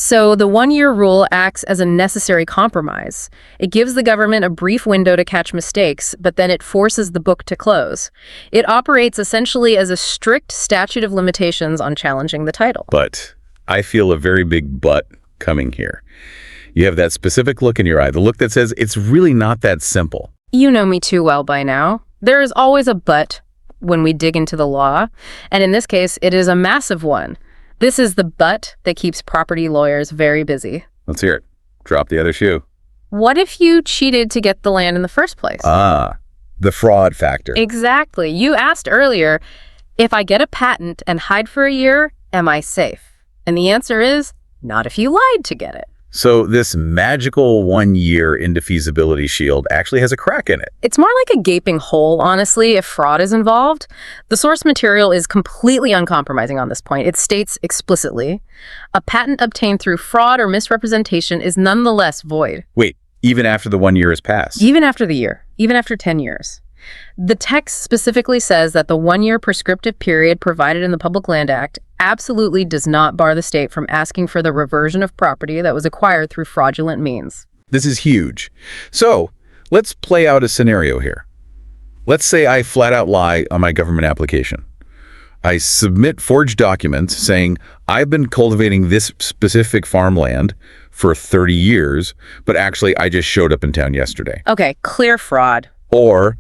So the one-year rule acts as a necessary compromise. It gives the government a brief window to catch mistakes, but then it forces the book to close. It operates essentially as a strict statute of limitations on challenging the title. But I feel a very big but coming here. You have that specific look in your eye, the look that says it's really not that simple. You know me too well by now. There is always a but when we dig into the law, and in this case, it is a massive one. This is the but that keeps property lawyers very busy. Let's hear it. Drop the other shoe. What if you cheated to get the land in the first place? The fraud factor. Exactly. You asked earlier, if I get a patent and hide for a year, am I safe? And the answer is, not if you lied to get it. So this magical 1-year indefeasibility shield actually has a crack in it. It's more like a gaping hole, honestly, if fraud is involved. The source material is completely uncompromising on this point. It states explicitly, a patent obtained through fraud or misrepresentation is nonetheless void. Wait, even after the 1 year has passed? Even after the year, even after 10 years. The text specifically says that the 1-year prescriptive period provided in the Public Land Act absolutely does not bar the state from asking for the reversion of property that was acquired through fraudulent means. This is huge. So let's play out a scenario here. Let's say I flat out lie on my government application. I submit forged documents saying I've been cultivating this specific farmland for 30 years, but actually I just showed up in town yesterday. Okay, clear fraud. Or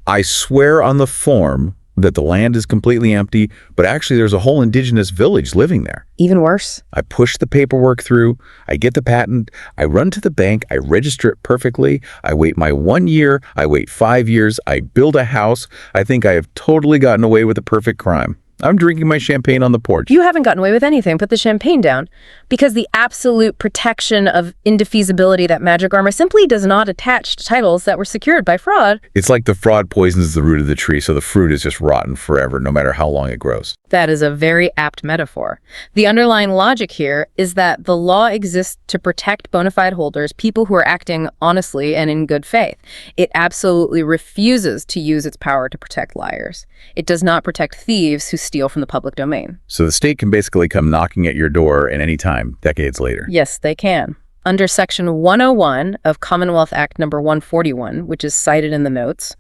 I swear on the form that the land is completely empty, but actually there's a whole indigenous village living there. Even worse. I push the paperwork through, I get the patent, I run to the bank, I register it perfectly, I wait my 1 year, I wait 5 years, I build a house. I think I have totally gotten away with a perfect crime. I'm drinking my champagne on the porch. You haven't gotten away with anything. Put the champagne down. Because the absolute protection of indefeasibility that Magic Armor simply does not attach to titles that were secured by fraud. It's like the fraud poisons the root of the tree, so the fruit is just rotten forever, no matter how long it grows. That is a very apt metaphor. The underlying logic here is that the law exists to protect bona fide holders, people who are acting honestly and in good faith. It absolutely refuses to use its power to protect liars. It does not protect thieves who steal from the public domain. So the state can basically come knocking at your door at any time, decades later. Yes, they can. Under Section 101 of Commonwealth Act number 141, which is cited in the notes,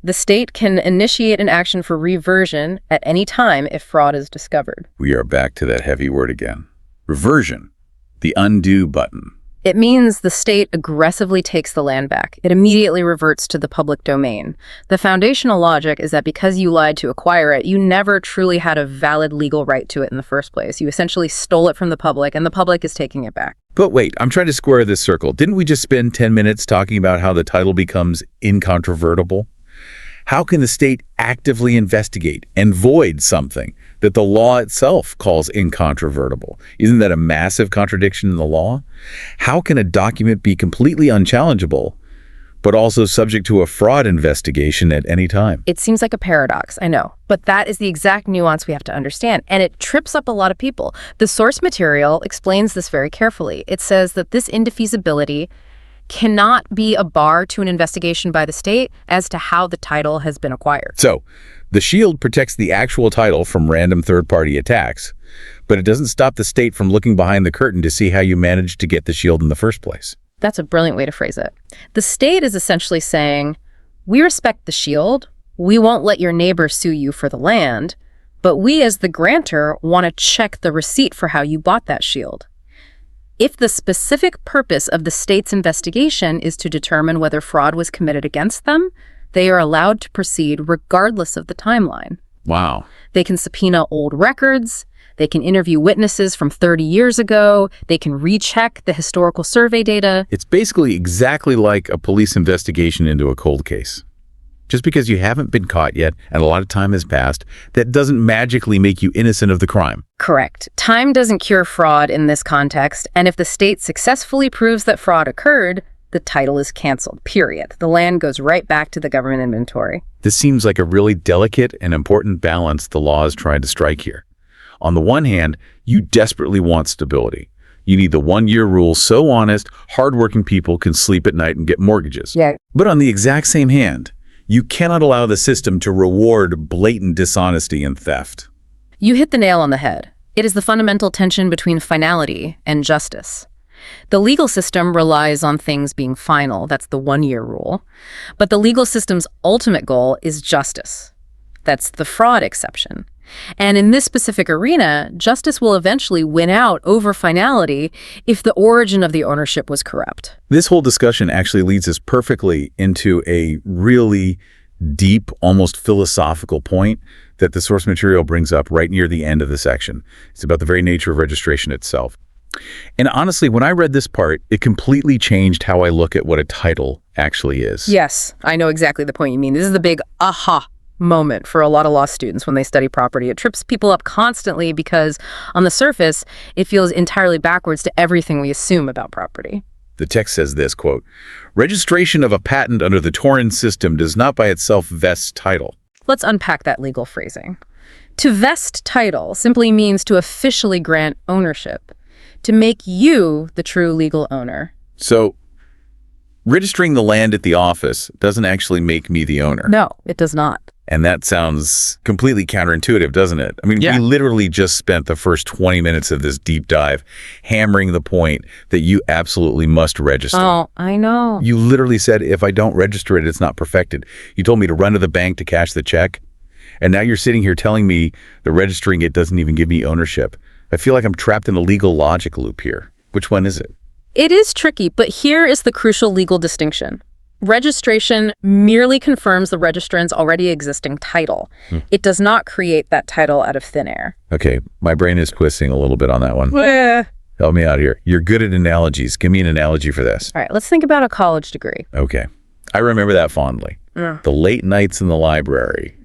the state can initiate an action for reversion at any time if fraud is discovered. We are back to that heavy word again. Reversion, the undo button. It means the state aggressively takes the land back. It immediately reverts to the public domain. The foundational logic is that because you lied to acquire it, you never truly had a valid legal right to it in the first place. You essentially stole it from the public, and the public is taking it back. But wait, I'm trying to square this circle. Didn't we just spend 10 minutes talking about how the title becomes incontrovertible? How can the state actively investigate and void something that the law itself calls incontrovertible? Isn't that a massive contradiction in the law? How can a document be completely unchallengeable, but also subject to a fraud investigation at any time? It seems like a paradox, I know, but that is the exact nuance we have to understand, and it trips up a lot of people. The source material explains this very carefully. It says that this indefeasibility cannot be a bar to an investigation by the state as to how the title has been acquired. So, the shield protects the actual title from random third-party attacks, but it doesn't stop the state from looking behind the curtain to see how you managed to get the shield in the first place. That's a brilliant way to phrase it. The state is essentially saying, we respect the shield, we won't let your neighbor sue you for the land, but we as the grantor want to check the receipt for how you bought that shield. If the specific purpose of the state's investigation is to determine whether fraud was committed against them, they are allowed to proceed regardless of the timeline. Wow. They can subpoena old records, they can interview witnesses from 30 years ago, they can recheck the historical survey data. It's basically exactly like a police investigation into a cold case. Just because you haven't been caught yet and a lot of time has passed, that doesn't magically make you innocent of the crime. Correct. Time doesn't cure fraud in this context, and if the state successfully proves that fraud occurred, the title is canceled, period. The land goes right back to the government inventory. This seems like a really delicate and important balance the law is trying to strike here. On the one hand, you desperately want stability. You need the 1-year rule so honest, hardworking people can sleep at night and get mortgages. Yeah. But on the exact same hand, you cannot allow the system to reward blatant dishonesty and theft. You hit the nail on the head. It is the fundamental tension between finality and justice. The legal system relies on things being final. That's the one-year rule. But the legal system's ultimate goal is justice. That's the fraud exception. And in this specific arena, justice will eventually win out over finality if the origin of the ownership was corrupt. This whole discussion actually leads us perfectly into a really deep, almost philosophical point that the source material brings up right near the end of the section. It's about the very nature of registration itself. And honestly, when I read this part, it completely changed how I look at what a title actually is. Yes, I know exactly the point you mean. This is the big aha moment for a lot of law students when they study property. It trips people up constantly because on the surface, it feels entirely backwards to everything we assume about property. The text says this, quote, "Registration of a patent under the Torrens system does not by itself vest title." Let's unpack that legal phrasing. To vest title simply means to officially grant ownership, to make you the true legal owner. So, registering the land at the office doesn't actually make me the owner. No, it does not. And that sounds completely counterintuitive, doesn't it? I mean, Yeah. we literally just spent the first 20 minutes of this deep dive hammering the point that you absolutely must register. Oh, I know. You literally said, if I don't register it, it's not perfected. You told me to run to the bank to cash the check. And now you're sitting here telling me that registering it doesn't even give me ownership. I feel like I'm trapped in a legal logic loop here. Which one is it? It is tricky, but here is the crucial legal distinction. Registration merely confirms the registrant's already existing title. It does not create that title out of thin air. Okay, my brain is twisting a little bit on that one. Help me out here. You're good at analogies. Give me an analogy for this. All right, let's think about a college degree. Okay. I remember that fondly. The late nights in the library.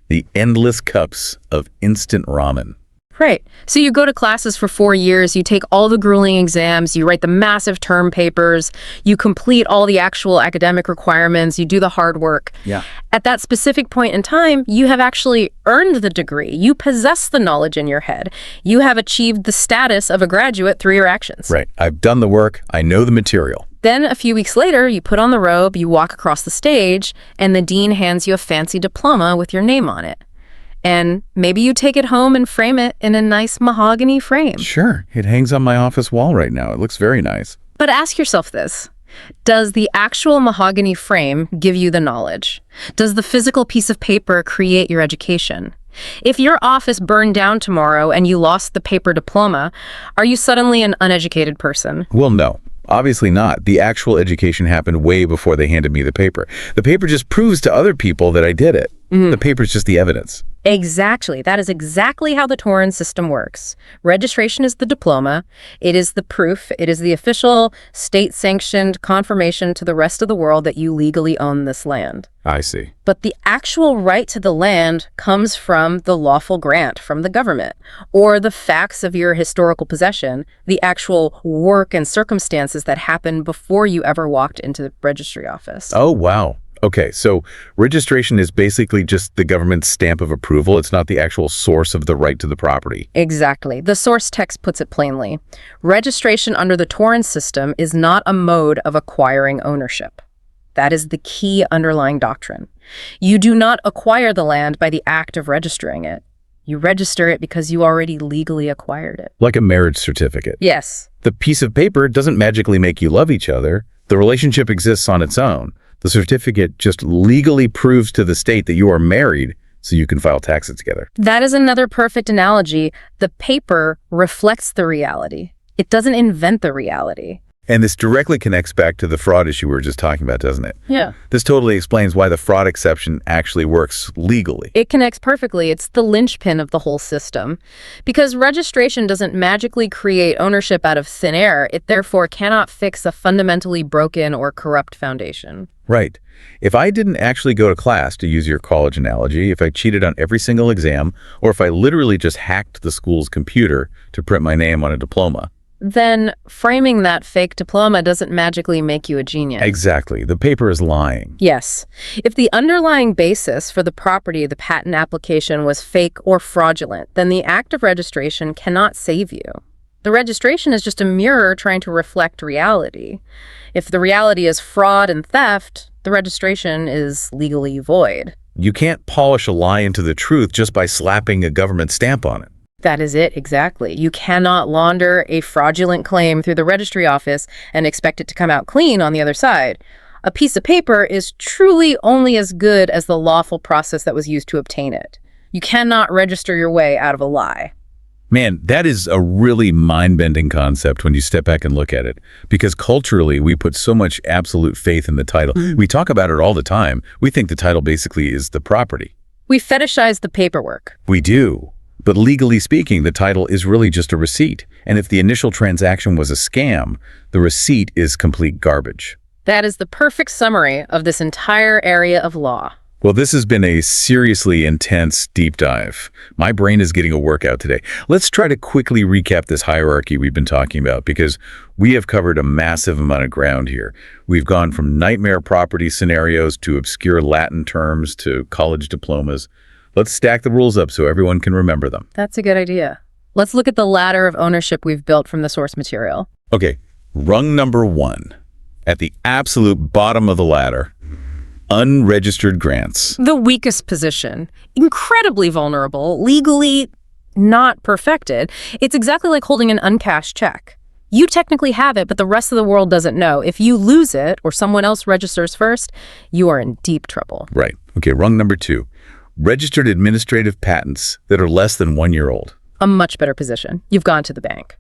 The endless cups of instant ramen. Right. So you go to classes for 4 years, you take all the grueling exams, you write the massive term papers, you complete all the actual academic requirements, you do the hard work. Yeah. At that specific point in time, you have actually earned the degree. You possess the knowledge in your head. You have achieved the status of a graduate through your actions. Right. I've done the work. I know the material. Then a few weeks later, you put on the robe, you walk across the stage, and the dean hands you a fancy diploma with your name on it. And maybe you take it home and frame it in a nice mahogany frame. Sure. It hangs on my office wall right now. It looks very nice. But ask yourself this. Does the actual mahogany frame give you the knowledge? Does the physical piece of paper create your education? If your office burned down tomorrow and you lost the paper diploma, are you suddenly an uneducated person? Well, no. Obviously not. The actual education happened way before they handed me the paper. The paper just proves to other people that I did it. The paper's just the evidence. Exactly. That is exactly how the Torrens system works. Registration is the diploma. It is the proof. It is the official state-sanctioned confirmation to the rest of the world that you legally own this land. I see. But the actual right to the land comes from the lawful grant from the government, or the facts of your historical possession, the actual work and circumstances that happened before you ever walked into the registry office. Oh, wow. Okay, so registration is basically just the government's stamp of approval. It's not the actual source of the right to the property. Exactly. The source text puts it plainly. Registration under the Torrens system is not a mode of acquiring ownership. That is the key underlying doctrine. You do not acquire the land by the act of registering it. You register it because you already legally acquired it. Like a marriage certificate. Yes. The piece of paper doesn't magically make you love each other. The relationship exists on its own. The certificate just legally proves to the state that you are married so you can file taxes together. That is another perfect analogy. The paper reflects the reality. It doesn't invent the reality. And this directly connects back to the fraud issue we were just talking about, doesn't it? Yeah. This totally explains why the fraud exception actually works legally. It connects perfectly. It's the linchpin of the whole system. Because registration doesn't magically create ownership out of thin air, it therefore cannot fix a fundamentally broken or corrupt foundation. Right. If I didn't actually go to class, to use your college analogy, if I cheated on every single exam, or if I literally just hacked the school's computer to print my name on a diploma, then framing that fake diploma doesn't magically make you a genius. Exactly. The paper is lying. Yes. If the underlying basis for the property of the patent application was fake or fraudulent, then the act of registration cannot save you. The registration is just a mirror trying to reflect reality. If the reality is fraud and theft, the registration is legally void. You can't polish a lie into the truth just by slapping a government stamp on it. That is it, exactly. You cannot launder a fraudulent claim through the registry office and expect it to come out clean on the other side. A piece of paper is truly only as good as the lawful process that was used to obtain it. You cannot register your way out of a lie. Man, that is a really mind-bending concept when you step back and look at it. Because culturally, we put so much absolute faith in the title. We talk about it all the time. We think the title basically is the property. We fetishize the paperwork. We do. But legally speaking, the title is really just a receipt. And if the initial transaction was a scam, the receipt is complete garbage. That is the perfect summary of this entire area of law. Well, this has been a seriously intense deep dive. My brain is getting a workout today. Let's try to quickly recap this hierarchy we've been talking about, because we have covered a massive amount of ground here. We've gone from nightmare property scenarios to obscure Latin terms to college diplomas. Let's stack the rules up so everyone can remember them. That's a good idea. Let's look at the ladder of ownership we've built from the source material. Okay, rung number 1. At the absolute bottom of the ladder, unregistered grants. The weakest position. Incredibly vulnerable, legally not perfected. It's exactly like holding an uncashed check. You technically have it, but the rest of the world doesn't know. If you lose it or someone else registers first, you are in deep trouble. Right. Okay, rung number 2. Registered administrative patents that are less than 1 year old. A much better position. You've gone to the bank.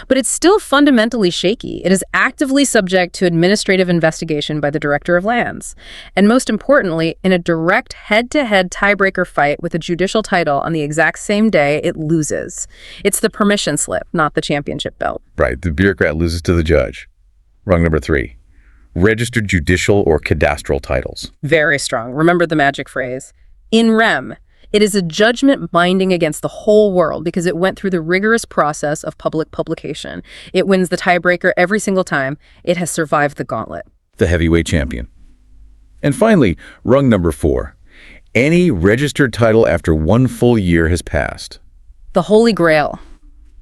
But it's still fundamentally shaky. It is actively subject to administrative investigation by the Director of Lands. And most importantly, in a direct head-to-head tiebreaker fight with a judicial title on the exact same day, it loses. It's the permission slip, not the championship belt. Right. The bureaucrat loses to the judge. Rung number 3. Registered judicial or cadastral titles. Very strong. Remember the magic phrase. In rem. It is a judgment binding against the whole world because it went through the rigorous process of public publication. It wins the tiebreaker every single time. It has survived the gauntlet. The heavyweight champion. And finally, rung number 4. Any registered title after 1 full year has passed. The Holy Grail.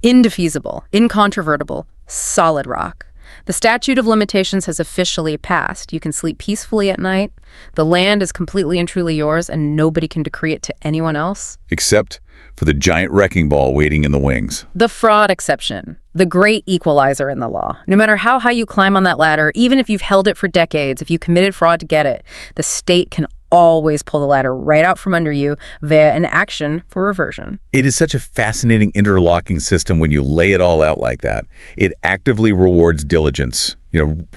Indefeasible, incontrovertible, solid rock. The statute of limitations has officially passed. You can sleep peacefully at night. The land is completely and truly yours, and nobody can decree it to anyone else. Except for the giant wrecking ball waiting in the wings. The fraud exception. The great equalizer in the law. No matter how high you climb on that ladder, even if you've held it for decades, if you committed fraud to get it, the state can always pull the ladder right out from under you via an action for reversion. It is such a fascinating interlocking system when you lay it all out like that. It actively rewards diligence.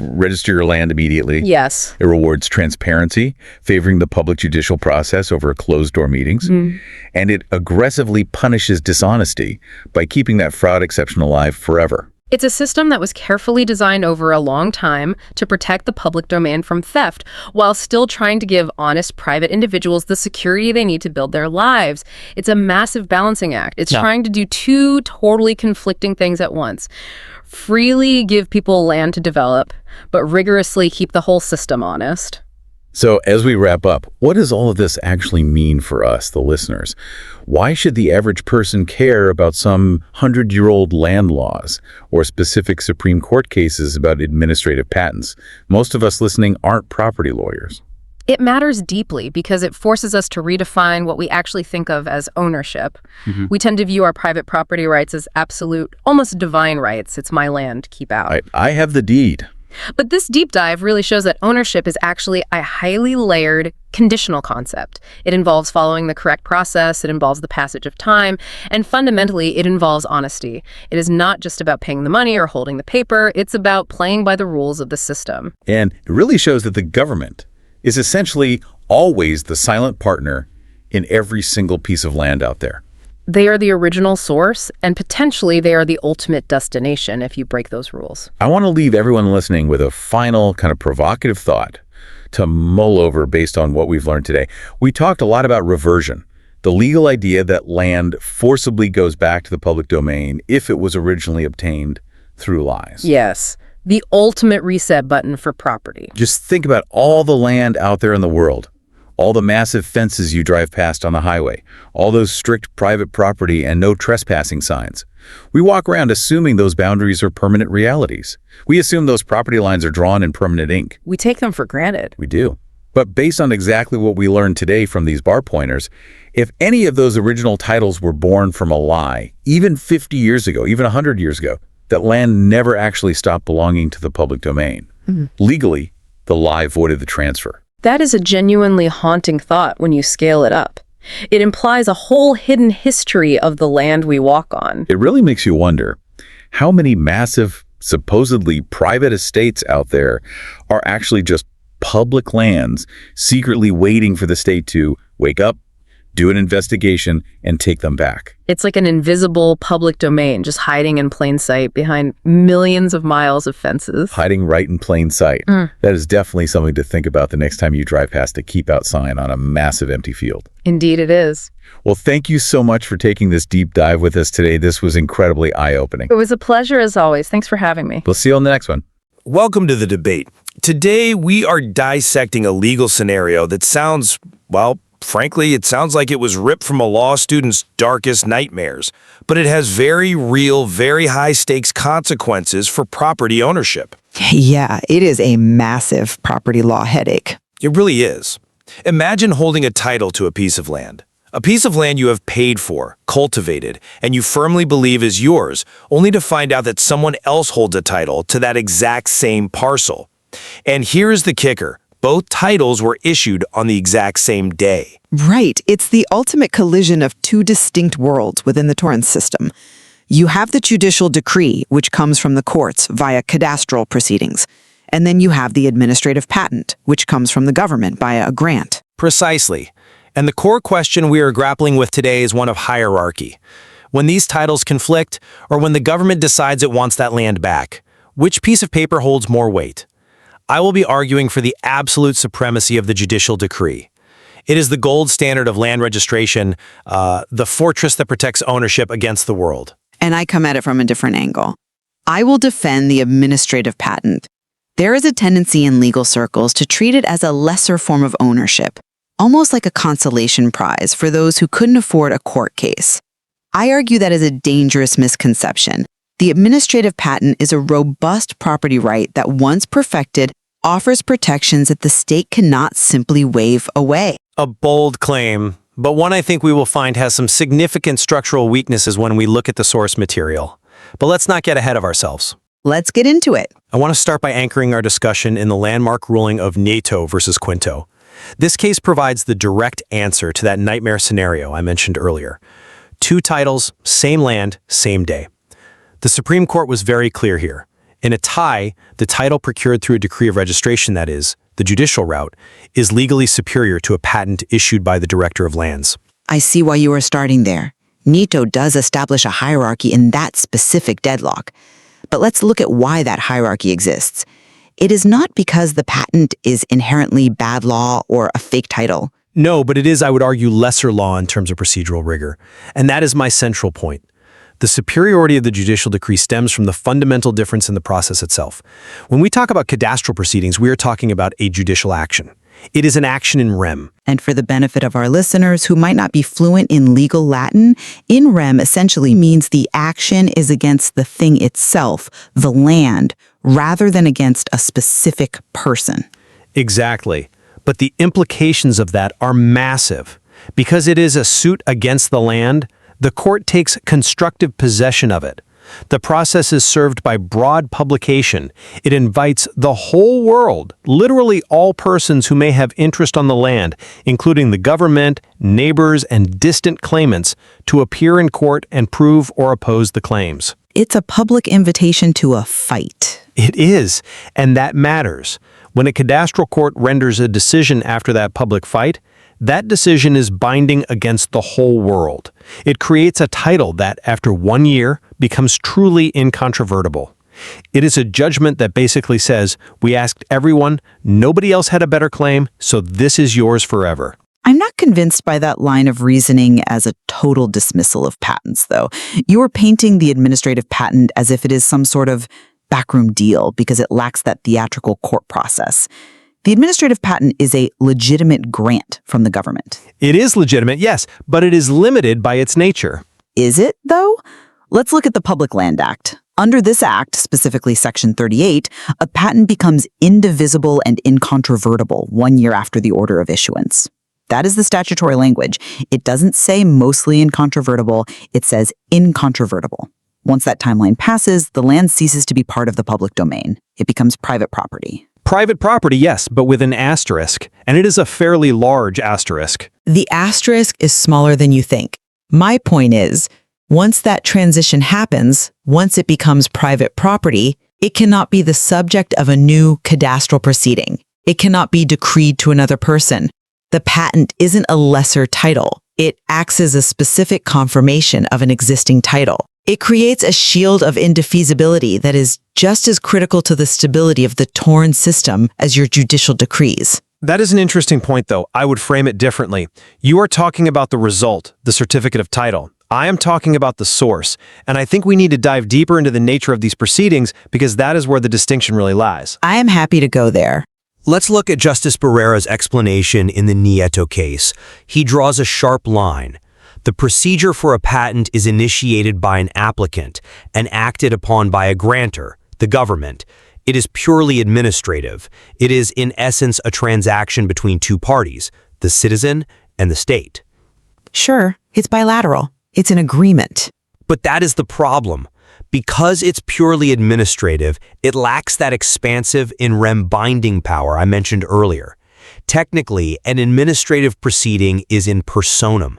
Register your land immediately. Yes. It rewards transparency, favoring the public judicial process over closed-door meetings. And it aggressively punishes dishonesty by keeping that fraud exception alive forever. It's a system that was carefully designed over a long time to protect the public domain from theft while still trying to give honest private individuals the security they need to build their lives. It's a massive balancing act. It's trying to do 2 totally conflicting things at once. Freely give people land to develop, but rigorously keep the whole system honest. So as we wrap up, what does all of this actually mean for us, the listeners? Why should the average person care about some 100-year-old land laws or specific Supreme Court cases about administrative patents? Most of us listening aren't property lawyers. It matters deeply because it forces us to redefine what we actually think of as ownership. We tend to view our private property rights as absolute, almost divine rights. It's my land, keep out. I have the deed. But this deep dive really shows that ownership is actually a highly layered, conditional concept. It involves following the correct process, it involves the passage of time, and fundamentally, it involves honesty. It is not just about paying the money or holding the paper, it's about playing by the rules of the system. And it really shows that the government is essentially always the silent partner in every single piece of land out there. They are the original source, and potentially they are the ultimate destination if you break those rules. I want to leave everyone listening with a final kind of provocative thought to mull over based on what we've learned today. We talked a lot about reversion, the legal idea that land forcibly goes back to the public domain if it was originally obtained through lies. Yes, the ultimate reset button for property. Just think about all the land out there in the world. All the massive fences you drive past on the highway, all those strict private property and no trespassing signs. We walk around assuming those boundaries are permanent realities. We assume those property lines are drawn in permanent ink. We take them for granted. We do. But based on exactly what we learned today from these bar pointers, if any of those original titles were born from a lie, even 50 years ago, even 100 years ago, that land never actually stopped belonging to the public domain. Legally, the lie voided the transfer. That is a genuinely haunting thought when you scale it up. It implies a whole hidden history of the land we walk on. It really makes you wonder how many massive, supposedly private estates out there are actually just public lands secretly waiting for the state to wake up, do an investigation, and take them back. It's like an invisible public domain just hiding in plain sight behind millions of miles of fences. Hiding right in plain sight. That is definitely something to think about the next time you drive past a keep out sign on a massive empty field. Indeed it is. Well, thank you so much for taking this deep dive with us today. This was incredibly eye-opening. It was a pleasure as always. Thanks for having me. We'll see you on the next one. Welcome to the debate. Today, we are dissecting a legal scenario that sounds, well, frankly, it sounds like it was ripped from a law student's darkest nightmares, but it has very real, very high-stakes consequences for property ownership. Yeah, it is a massive property law headache. It really is. Imagine holding a title to a piece of land. A piece of land you have paid for, cultivated, and you firmly believe is yours, only to find out that someone else holds a title to that exact same parcel. And here's the kicker. Both titles were issued on the exact same day. Right. It's the ultimate collision of two distinct worlds within the Torrens system. You have the judicial decree, which comes from the courts via cadastral proceedings. And then you have the administrative patent, which comes from the government via a grant. Precisely. And the core question we are grappling with today is one of hierarchy. When these titles conflict, or when the government decides it wants that land back, which piece of paper holds more weight? I will be arguing for the absolute supremacy of the judicial decree. It is the gold standard of land registration, the fortress that protects ownership against the world. And I come at it from a different angle. I will defend the administrative patent. There is a tendency in legal circles to treat it as a lesser form of ownership, almost like a consolation prize for those who couldn't afford a court case. I argue that is a dangerous misconception. The administrative patent is a robust property right that, once perfected, offers protections that the state cannot simply waive away. A bold claim, but one I think we will find has some significant structural weaknesses when we look at the source material. But let's not get ahead of ourselves. Let's get into it. I want to start by anchoring our discussion in the landmark ruling of Nieto versus Quinto. This case provides the direct answer to that nightmare scenario I mentioned earlier. Two titles, same land, same day. The Supreme Court was very clear here. In a tie, the title procured through a decree of registration, that is, the judicial route, is legally superior to a patent issued by the Director of Lands. I see why you are starting there. Nieto does establish a hierarchy in that specific deadlock. But let's look at why that hierarchy exists. It is not because the patent is inherently bad law or a fake title. No, but it is, I would argue, lesser law in terms of procedural rigor. And that is my central point. The superiority of the judicial decree stems from the fundamental difference in the process itself. When we talk about cadastral proceedings, we are talking about a judicial action. It is an action in rem. And for the benefit of our listeners who might not be fluent in legal Latin, in rem essentially means the action is against the thing itself, the land, rather than against a specific person. Exactly. But the implications of that are massive. Because it is a suit against the land, the court takes constructive possession of it. The process is served by broad publication. It invites the whole world, literally all persons who may have interest on the land, including the government, neighbors, and distant claimants, to appear in court and prove or oppose the claims. It's a public invitation to a fight. It is, and that matters. When a cadastral court renders a decision after that public fight, that decision is binding against the whole world. It creates a title that, after 1 year, becomes truly incontrovertible. It is a judgment that basically says, we asked everyone, nobody else had a better claim, so this is yours forever. I'm not convinced by that line of reasoning as a total dismissal of patents, though. You are painting the administrative patent as if it is some sort of backroom deal because it lacks that theatrical court process. The administrative patent is a legitimate grant from the government. It is legitimate, yes, but it is limited by its nature. Is it, though? Let's look at the Public Land Act. Under this act, specifically Section 38, a patent becomes indivisible and incontrovertible 1 year after the order of issuance. That is the statutory language. It doesn't say mostly incontrovertible, it says incontrovertible. Once that timeline passes, the land ceases to be part of the public domain. It becomes private property. Private property, yes, but with an asterisk, and it is a fairly large asterisk. The asterisk is smaller than you think. My point is, once that transition happens, once it becomes private property, it cannot be the subject of a new cadastral proceeding. It cannot be decreed to another person. The patent isn't a lesser title. It acts as a specific confirmation of an existing title. It creates a shield of indefeasibility that is just as critical to the stability of the Torrens system as your judicial decrees. That is an interesting point, though. I would frame it differently. You are talking about the result, the certificate of title. I am talking about the source, and I think we need to dive deeper into the nature of these proceedings because that is where the distinction really lies. I am happy to go there. Let's look at Justice Barrera's explanation in the Nieto case. He draws a sharp line. The procedure for a patent is initiated by an applicant and acted upon by a grantor, the government. It is purely administrative. It is, in essence, a transaction between two parties, the citizen and the state. Sure, it's bilateral. It's an agreement. But that is the problem. Because it's purely administrative, it lacks that expansive in rem binding power I mentioned earlier. Technically, an administrative proceeding is in personam.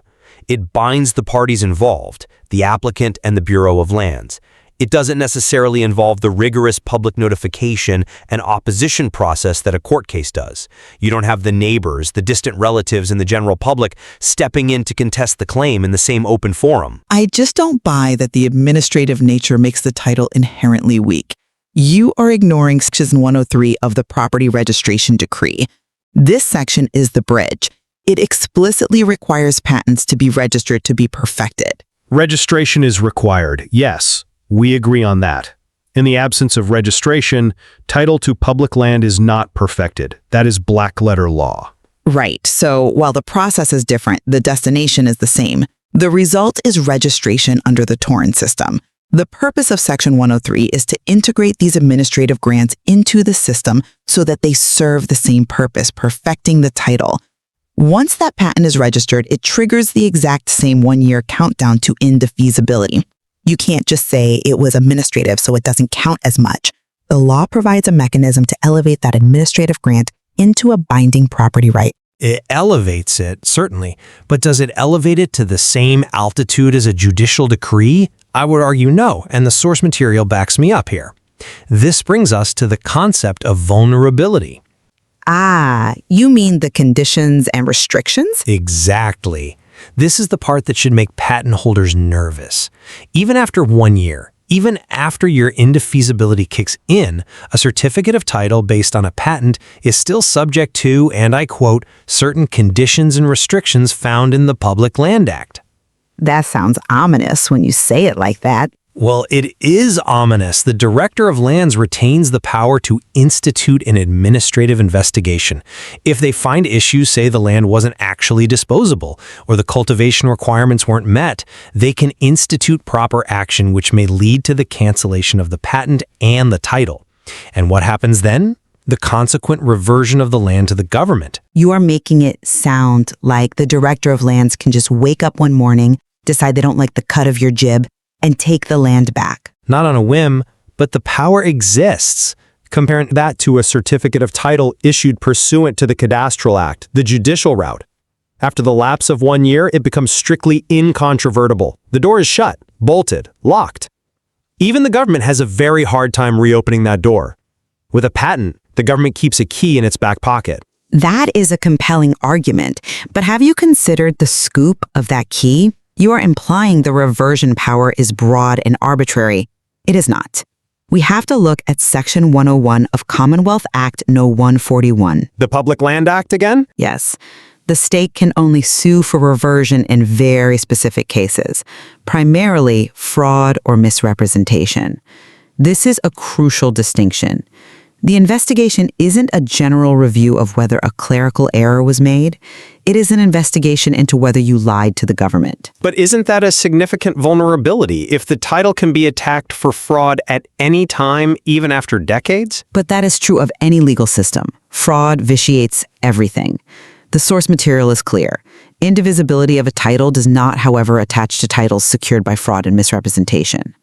It binds the parties involved, the applicant and the Bureau of Lands. It doesn't necessarily involve the rigorous public notification and opposition process that a court case does. You don't have the neighbors, the distant relatives, and the general public stepping in to contest the claim in the same open forum. I just don't buy that the administrative nature makes the title inherently weak. You are ignoring Section 103 of the Property Registration Decree. This section is the bridge. It explicitly requires patents to be registered to be perfected. Registration is required, yes. We agree on that. In the absence of registration, title to public land is not perfected. That is black-letter law. Right. So while the process is different, the destination is the same. The result is registration under the Torrens system. The purpose of Section 103 is to integrate these administrative grants into the system so that they serve the same purpose, perfecting the title. Once that patent is registered, it triggers the exact same 1-year countdown to indefeasibility. You can't just say it was administrative so it doesn't count as much. The law provides a mechanism to elevate that administrative grant into a binding property right. It elevates it, certainly, but does it elevate it to the same altitude as a judicial decree? I would argue no, and the source material backs me up here. This brings us to the concept of vulnerability. Ah, you mean the conditions and restrictions? Exactly. This is the part that should make patent holders nervous. Even after 1 year, even after your indefeasibility kicks in, a certificate of title based on a patent is still subject to, and I quote, certain conditions and restrictions found in the Public Land Act. That sounds ominous when you say it like that. Well, it is ominous. The Director of Lands retains the power to institute an administrative investigation. If they find issues, say the land wasn't actually disposable, or the cultivation requirements weren't met, they can institute proper action which may lead to the cancellation of the patent and the title. And what happens then? The consequent reversion of the land to the government. You are making it sound like the Director of Lands can just wake up one morning, decide they don't like the cut of your jib, and take the land back. Not on a whim, but the power exists. Comparing that to a certificate of title issued pursuant to the Cadastral Act, the judicial route. After the lapse of 1 year, it becomes strictly incontrovertible. The door is shut, bolted, locked. Even the government has a very hard time reopening that door. With a patent, the government keeps a key in its back pocket. That is a compelling argument, but have you considered the scope of that key? You are implying the reversion power is broad and arbitrary. It is not. We have to look at Section 101 of Commonwealth Act No. 141. The Public Land Act again? Yes. The state can only sue for reversion in very specific cases, primarily fraud or misrepresentation. This is a crucial distinction. The investigation isn't a general review of whether a clerical error was made. It is an investigation into whether you lied to the government. But isn't that a significant vulnerability if the title can be attacked for fraud at any time, even after decades? But that is true of any legal system. Fraud vitiates everything. The source material is clear. Indivisibility of a title does not, however, attach to titles secured by fraud and misrepresentation.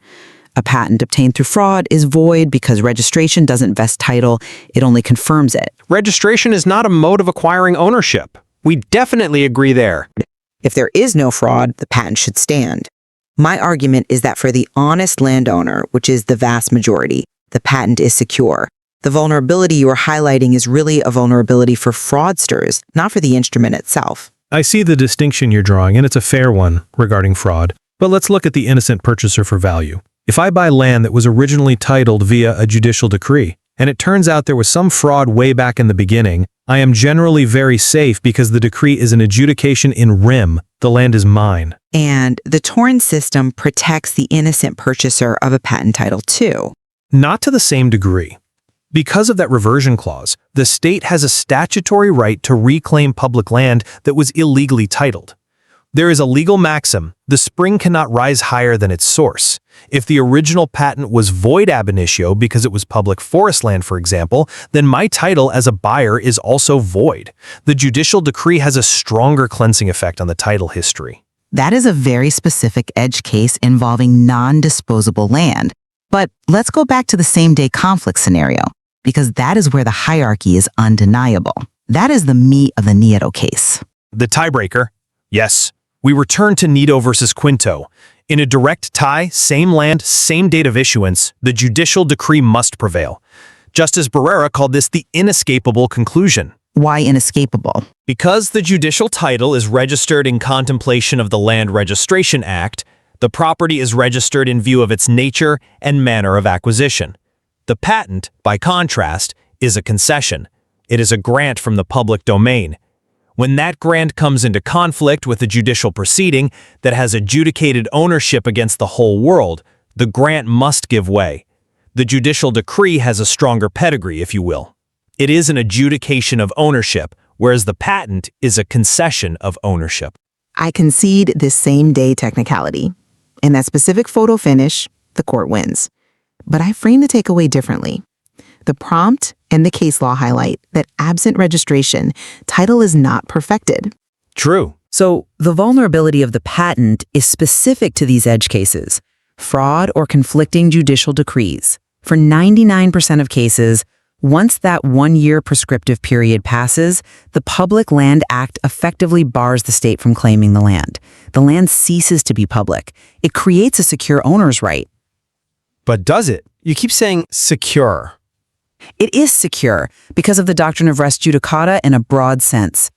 A patent obtained through fraud is void because registration doesn't vest title, it only confirms it. Registration is not a mode of acquiring ownership. We definitely agree there. If there is no fraud, the patent should stand. My argument is that for the honest landowner, which is the vast majority, the patent is secure. The vulnerability you are highlighting is really a vulnerability for fraudsters, not for the instrument itself. I see the distinction you're drawing, and it's a fair one regarding fraud. But let's look at the innocent purchaser for value. If I buy land that was originally titled via a judicial decree, and it turns out there was some fraud way back in the beginning, I am generally very safe because the decree is an adjudication in rem. The land is mine. And the Torrens system protects the innocent purchaser of a patent title too. Not to the same degree. Because of that reversion clause, the state has a statutory right to reclaim public land that was illegally titled. There is a legal maxim, the spring cannot rise higher than its source. If the original patent was void ab initio because it was public forest land, for example, then my title as a buyer is also void. The judicial decree has a stronger cleansing effect on the title history. That is a very specific edge case involving non-disposable land. But let's go back to the same-day conflict scenario, because that is where the hierarchy is undeniable. That is the meat of the Nieto case. The tiebreaker? Yes. We return to Nieto versus Quinto. In a direct tie, same land, same date of issuance, the judicial decree must prevail. Justice Barrera called this the inescapable conclusion. Why inescapable? Because the judicial title is registered in contemplation of the Land Registration Act, the property is registered in view of its nature and manner of acquisition. The patent, by contrast, is a concession. It is a grant from the public domain. When that grant comes into conflict with a judicial proceeding that has adjudicated ownership against the whole world, the grant must give way. The judicial decree has a stronger pedigree, if you will. It is an adjudication of ownership, whereas the patent is a concession of ownership. I concede this same-day technicality. In that specific photo finish, the court wins. But I frame the takeaway differently. The prompt and the case law highlight that absent registration, title is not perfected. True. So the vulnerability of the patent is specific to these edge cases, fraud or conflicting judicial decrees. For 99% of cases, once that 1-year prescriptive period passes, the Public Land Act effectively bars the state from claiming the land. The land ceases to be public. It creates a secure owner's right. But does it? You keep saying secure. It is secure because of the doctrine of res judicata in a broad sense.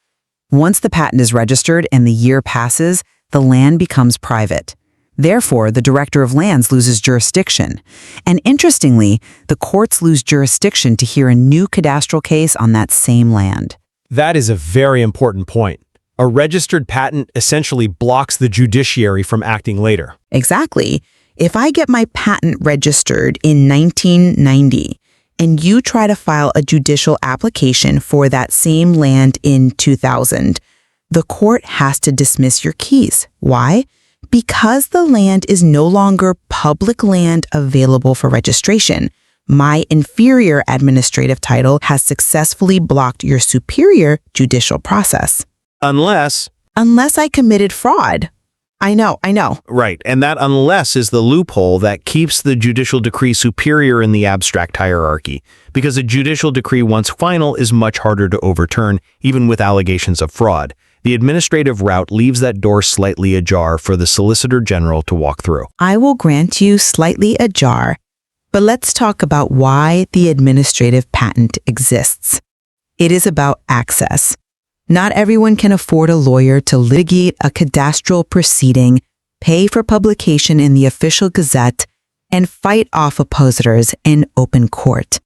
Once the patent is registered and the year passes, the land becomes private. Therefore, the Director of Lands loses jurisdiction. And interestingly, the courts lose jurisdiction to hear a new cadastral case on that same land. That is a very important point. A registered patent essentially blocks the judiciary from acting later. Exactly. If I get my patent registered in 1990, and you try to file a judicial application for that same land in 2000, the court has to dismiss your keys. Why? Because the land is no longer public land available for registration. My inferior administrative title has successfully blocked your superior judicial process. Unless I committed fraud. I know. Right, and that unless is the loophole that keeps the judicial decree superior in the abstract hierarchy, because a judicial decree once final is much harder to overturn, even with allegations of fraud. The administrative route leaves that door slightly ajar for the Solicitor General to walk through. I will grant you slightly ajar, but let's talk about why the administrative patent exists. It is about access. Not everyone can afford a lawyer to litigate a cadastral proceeding, pay for publication in the official gazette, and fight off opposers in open court.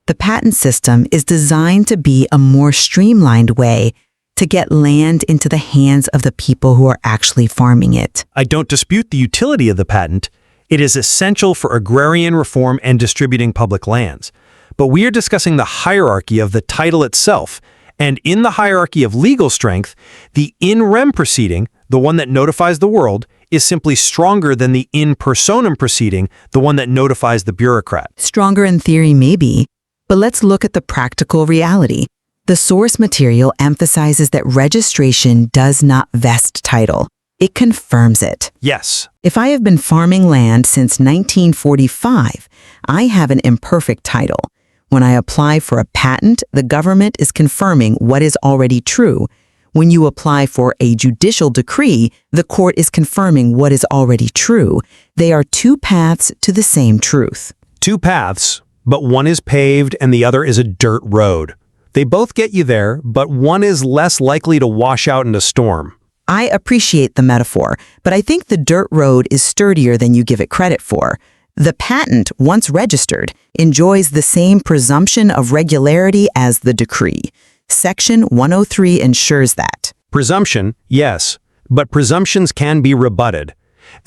The patent system is designed to be a more streamlined way to get land into the hands of the people who are actually farming it. I don't dispute the utility of the patent. It is essential for agrarian reform and distributing public lands. but we are discussing the hierarchy of the title itself. And in the hierarchy of legal strength, the in rem proceeding, the one that notifies the world, is simply stronger than the in personam proceeding, the one that notifies the bureaucrat. Stronger in theory, maybe, but let's look at the practical reality. The source material emphasizes that registration does not vest title. It confirms it. Yes. If I have been farming land since 1945, I have an imperfect title. When I apply for a patent, the government is confirming what is already true. When you apply for a judicial decree, the court is confirming what is already true. They are two paths to the same truth. Two paths, but one is paved and the other is a dirt road. They both get you there, but one is less likely to wash out in a storm. I appreciate the metaphor, but I think the dirt road is sturdier than you give it credit for. The patent, once registered, enjoys the same presumption of regularity as the decree. Section 103 ensures that. Presumption, yes, but presumptions can be rebutted.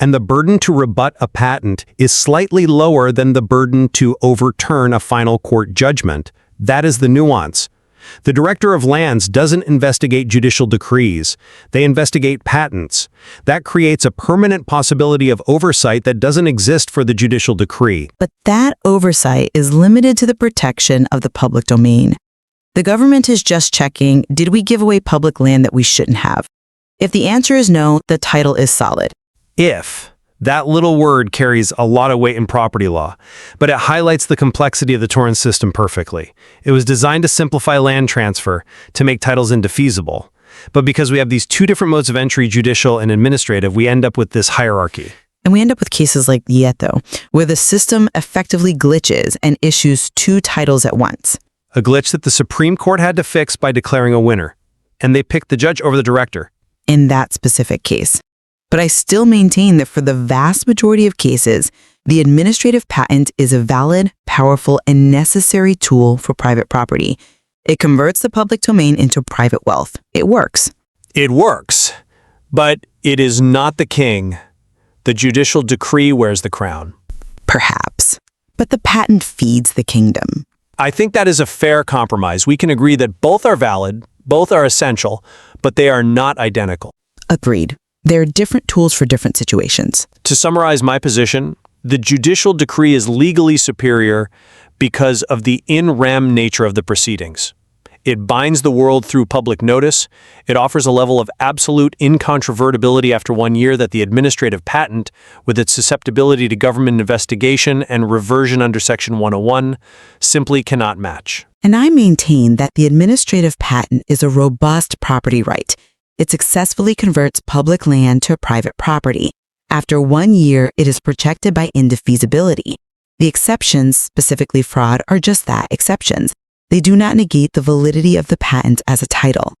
And the burden to rebut a patent is slightly lower than the burden to overturn a final court judgment. That is the nuance. The Director of Lands doesn't investigate judicial decrees. They investigate patents. That creates a permanent possibility of oversight that doesn't exist for the judicial decree. But that oversight is limited to the protection of the public domain. The government is just checking, did we give away public land that we shouldn't have? If the answer is no, the title is solid. If. That little word carries a lot of weight in property law, but it highlights the complexity of the Torrens system perfectly. It was designed to simplify land transfer, to make titles indefeasible. But because we have these two different modes of entry, judicial and administrative, we end up with this hierarchy. And we end up with cases like Nieto, where the system effectively glitches and issues two titles at once. A glitch that the Supreme Court had to fix by declaring a winner. And they picked the judge over the director. In that specific case. But I still maintain that for the vast majority of cases, the administrative patent is a valid, powerful, and necessary tool for private property. It converts the public domain into private wealth. It works. It works, but it is not the king. The judicial decree wears the crown. Perhaps. But the patent feeds the kingdom. I think that is a fair compromise. We can agree that both are valid, both are essential, but they are not identical. Agreed. There are different tools for different situations. To summarize my position, the judicial decree is legally superior because of the in rem nature of the proceedings. It binds the world through public notice. It offers a level of absolute incontrovertibility after 1 year that the administrative patent, with its susceptibility to government investigation and reversion under Section 101, simply cannot match. And I maintain that the administrative patent is a robust property right. It successfully converts public land to private property. After 1 year, it is protected by indefeasibility. The exceptions, specifically fraud, are just that, exceptions. They do not negate the validity of the patent as a title.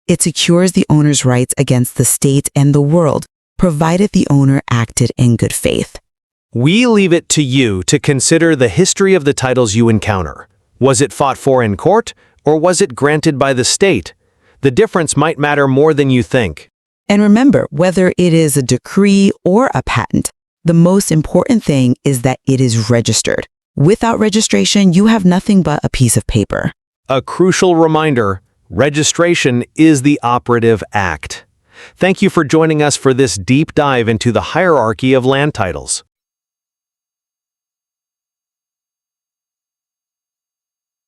It secures the owner's rights against the state and the world, provided the owner acted in good faith. We leave it to you to consider the history of the titles you encounter. Was it fought for in court, or was it granted by the state? The difference might matter more than you think. And remember, whether it is a decree or a patent, the most important thing is that it is registered. Without registration, you have nothing but a piece of paper. A crucial reminder, registration is the operative act. Thank you for joining us for this deep dive into the hierarchy of land titles.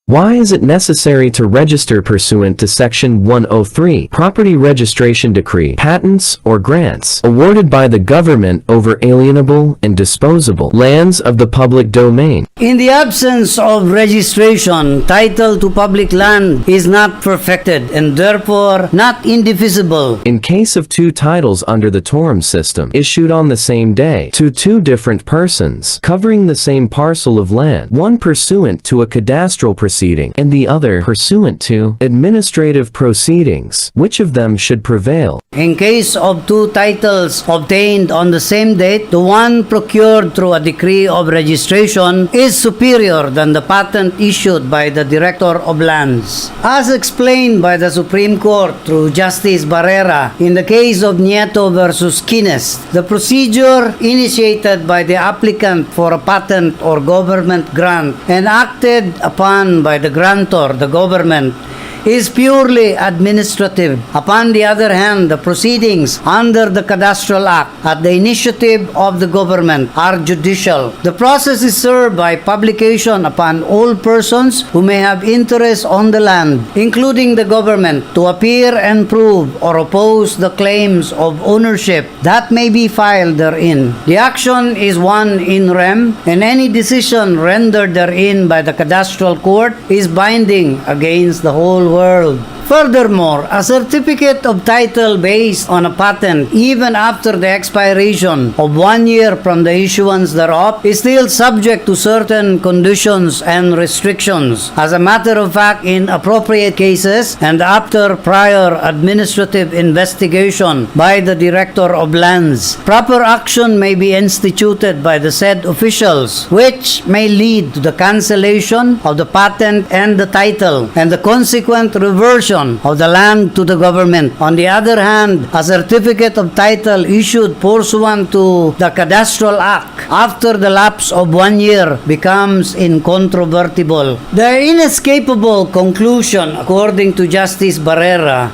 Why is it necessary to register pursuant to Section 103, Property Registration Decree, patents or grants awarded by the government over alienable and disposable lands of the public domain? In the absence of registration, title to public land is not perfected and therefore not indefeasible. In case of two titles under the Torrens system issued on the same day to two different persons covering the same parcel of land, one pursuant to a cadastral proceeding proceeding and the other pursuant to administrative proceedings. Which of them should prevail? In case of two titles obtained on the same date, the one procured through a decree of registration is superior than the patent issued by the Director of Lands. As explained by the Supreme Court through Justice Barrera in the case of Nieto versus Kines, the procedure initiated by the applicant for a patent or government grant and acted upon by the grantor, the government, is purely administrative. Upon the other hand, the proceedings under the Cadastral Act at the initiative of the government are judicial. The process is served by publication upon all persons who may have interest on the land, including the government, to appear and prove or oppose the claims of ownership that may be filed therein. The action is one in rem, and any decision rendered therein by the cadastral court is binding against the whole world. Furthermore, a certificate of title based on a patent, even after the expiration of 1 year from the issuance thereof, is still subject to certain conditions and restrictions. As a matter of fact, in appropriate cases and after prior administrative investigation by the Director of Lands, proper action may be instituted by the said officials, which may lead to the cancellation of the patent and the title, and the consequent reversion of the land to the government. On the other hand, a certificate of title issued pursuant to the Cadastral Act after the lapse of 1 year becomes incontrovertible. The inescapable conclusion, according to Justice Barrera,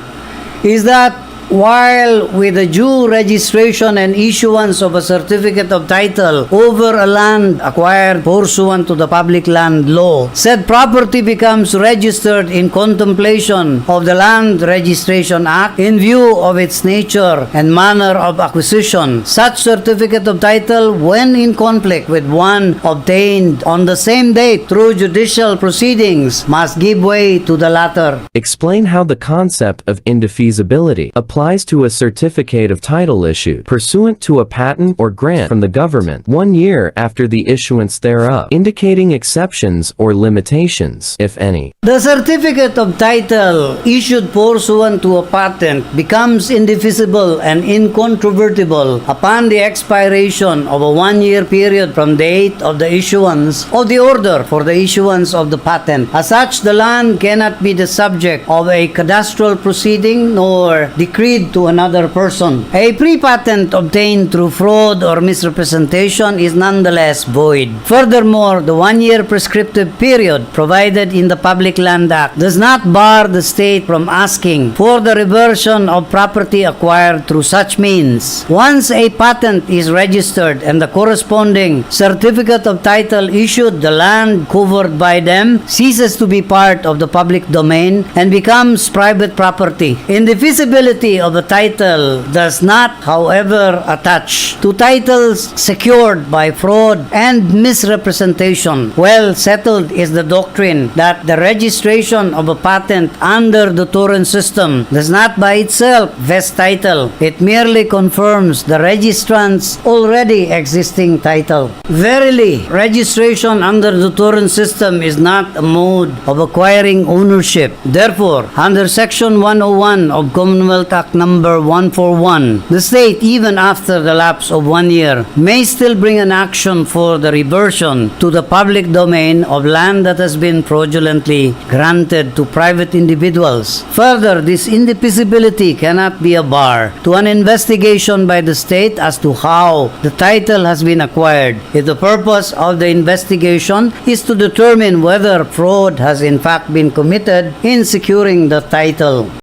is that while with the due registration and issuance of a certificate of title over a land acquired pursuant to the public land law, said property becomes registered in contemplation of the Land Registration Act in view of its nature and manner of acquisition. Such certificate of title, when in conflict with one obtained on the same date through judicial proceedings, must give way to the latter. Explain how the concept of indefeasibility applies to a certificate of title issued pursuant to a patent or grant from the government 1 year after the issuance thereof, indicating exceptions or limitations, if any. The certificate of title issued pursuant to a patent becomes indefeasible and incontrovertible upon the expiration of a 1 year period from date of the issuance of the order for the issuance of the patent. As such, the land cannot be the subject of a cadastral proceeding nor decreed to another person. A pre-patent obtained through fraud or misrepresentation is nonetheless void. Furthermore, the 1 year prescriptive period provided in the Public Land Act does not bar the state from asking for the reversion of property acquired through such means. Once a patent is registered and the corresponding certificate of title issued, the land covered by them ceases to be part of the public domain and becomes private property. Indefeasibility of a title does not, however, attach to titles secured by fraud and misrepresentation. Well settled is the doctrine that the registration of a patent under the Torrens system does not by itself vest title. It merely confirms the registrant's already existing title. Verily, registration under the Torrens system is not a mode of acquiring ownership. Therefore, under Section 101 of Commonwealth Act Number 141, the state, even after the lapse of 1 year, may still bring an action for the reversion to the public domain of land that has been fraudulently granted to private individuals. Further, this indefeasibility cannot be a bar to an investigation by the state as to how the title has been acquired, if the purpose of the investigation is to determine whether fraud has in fact been committed in securing the title.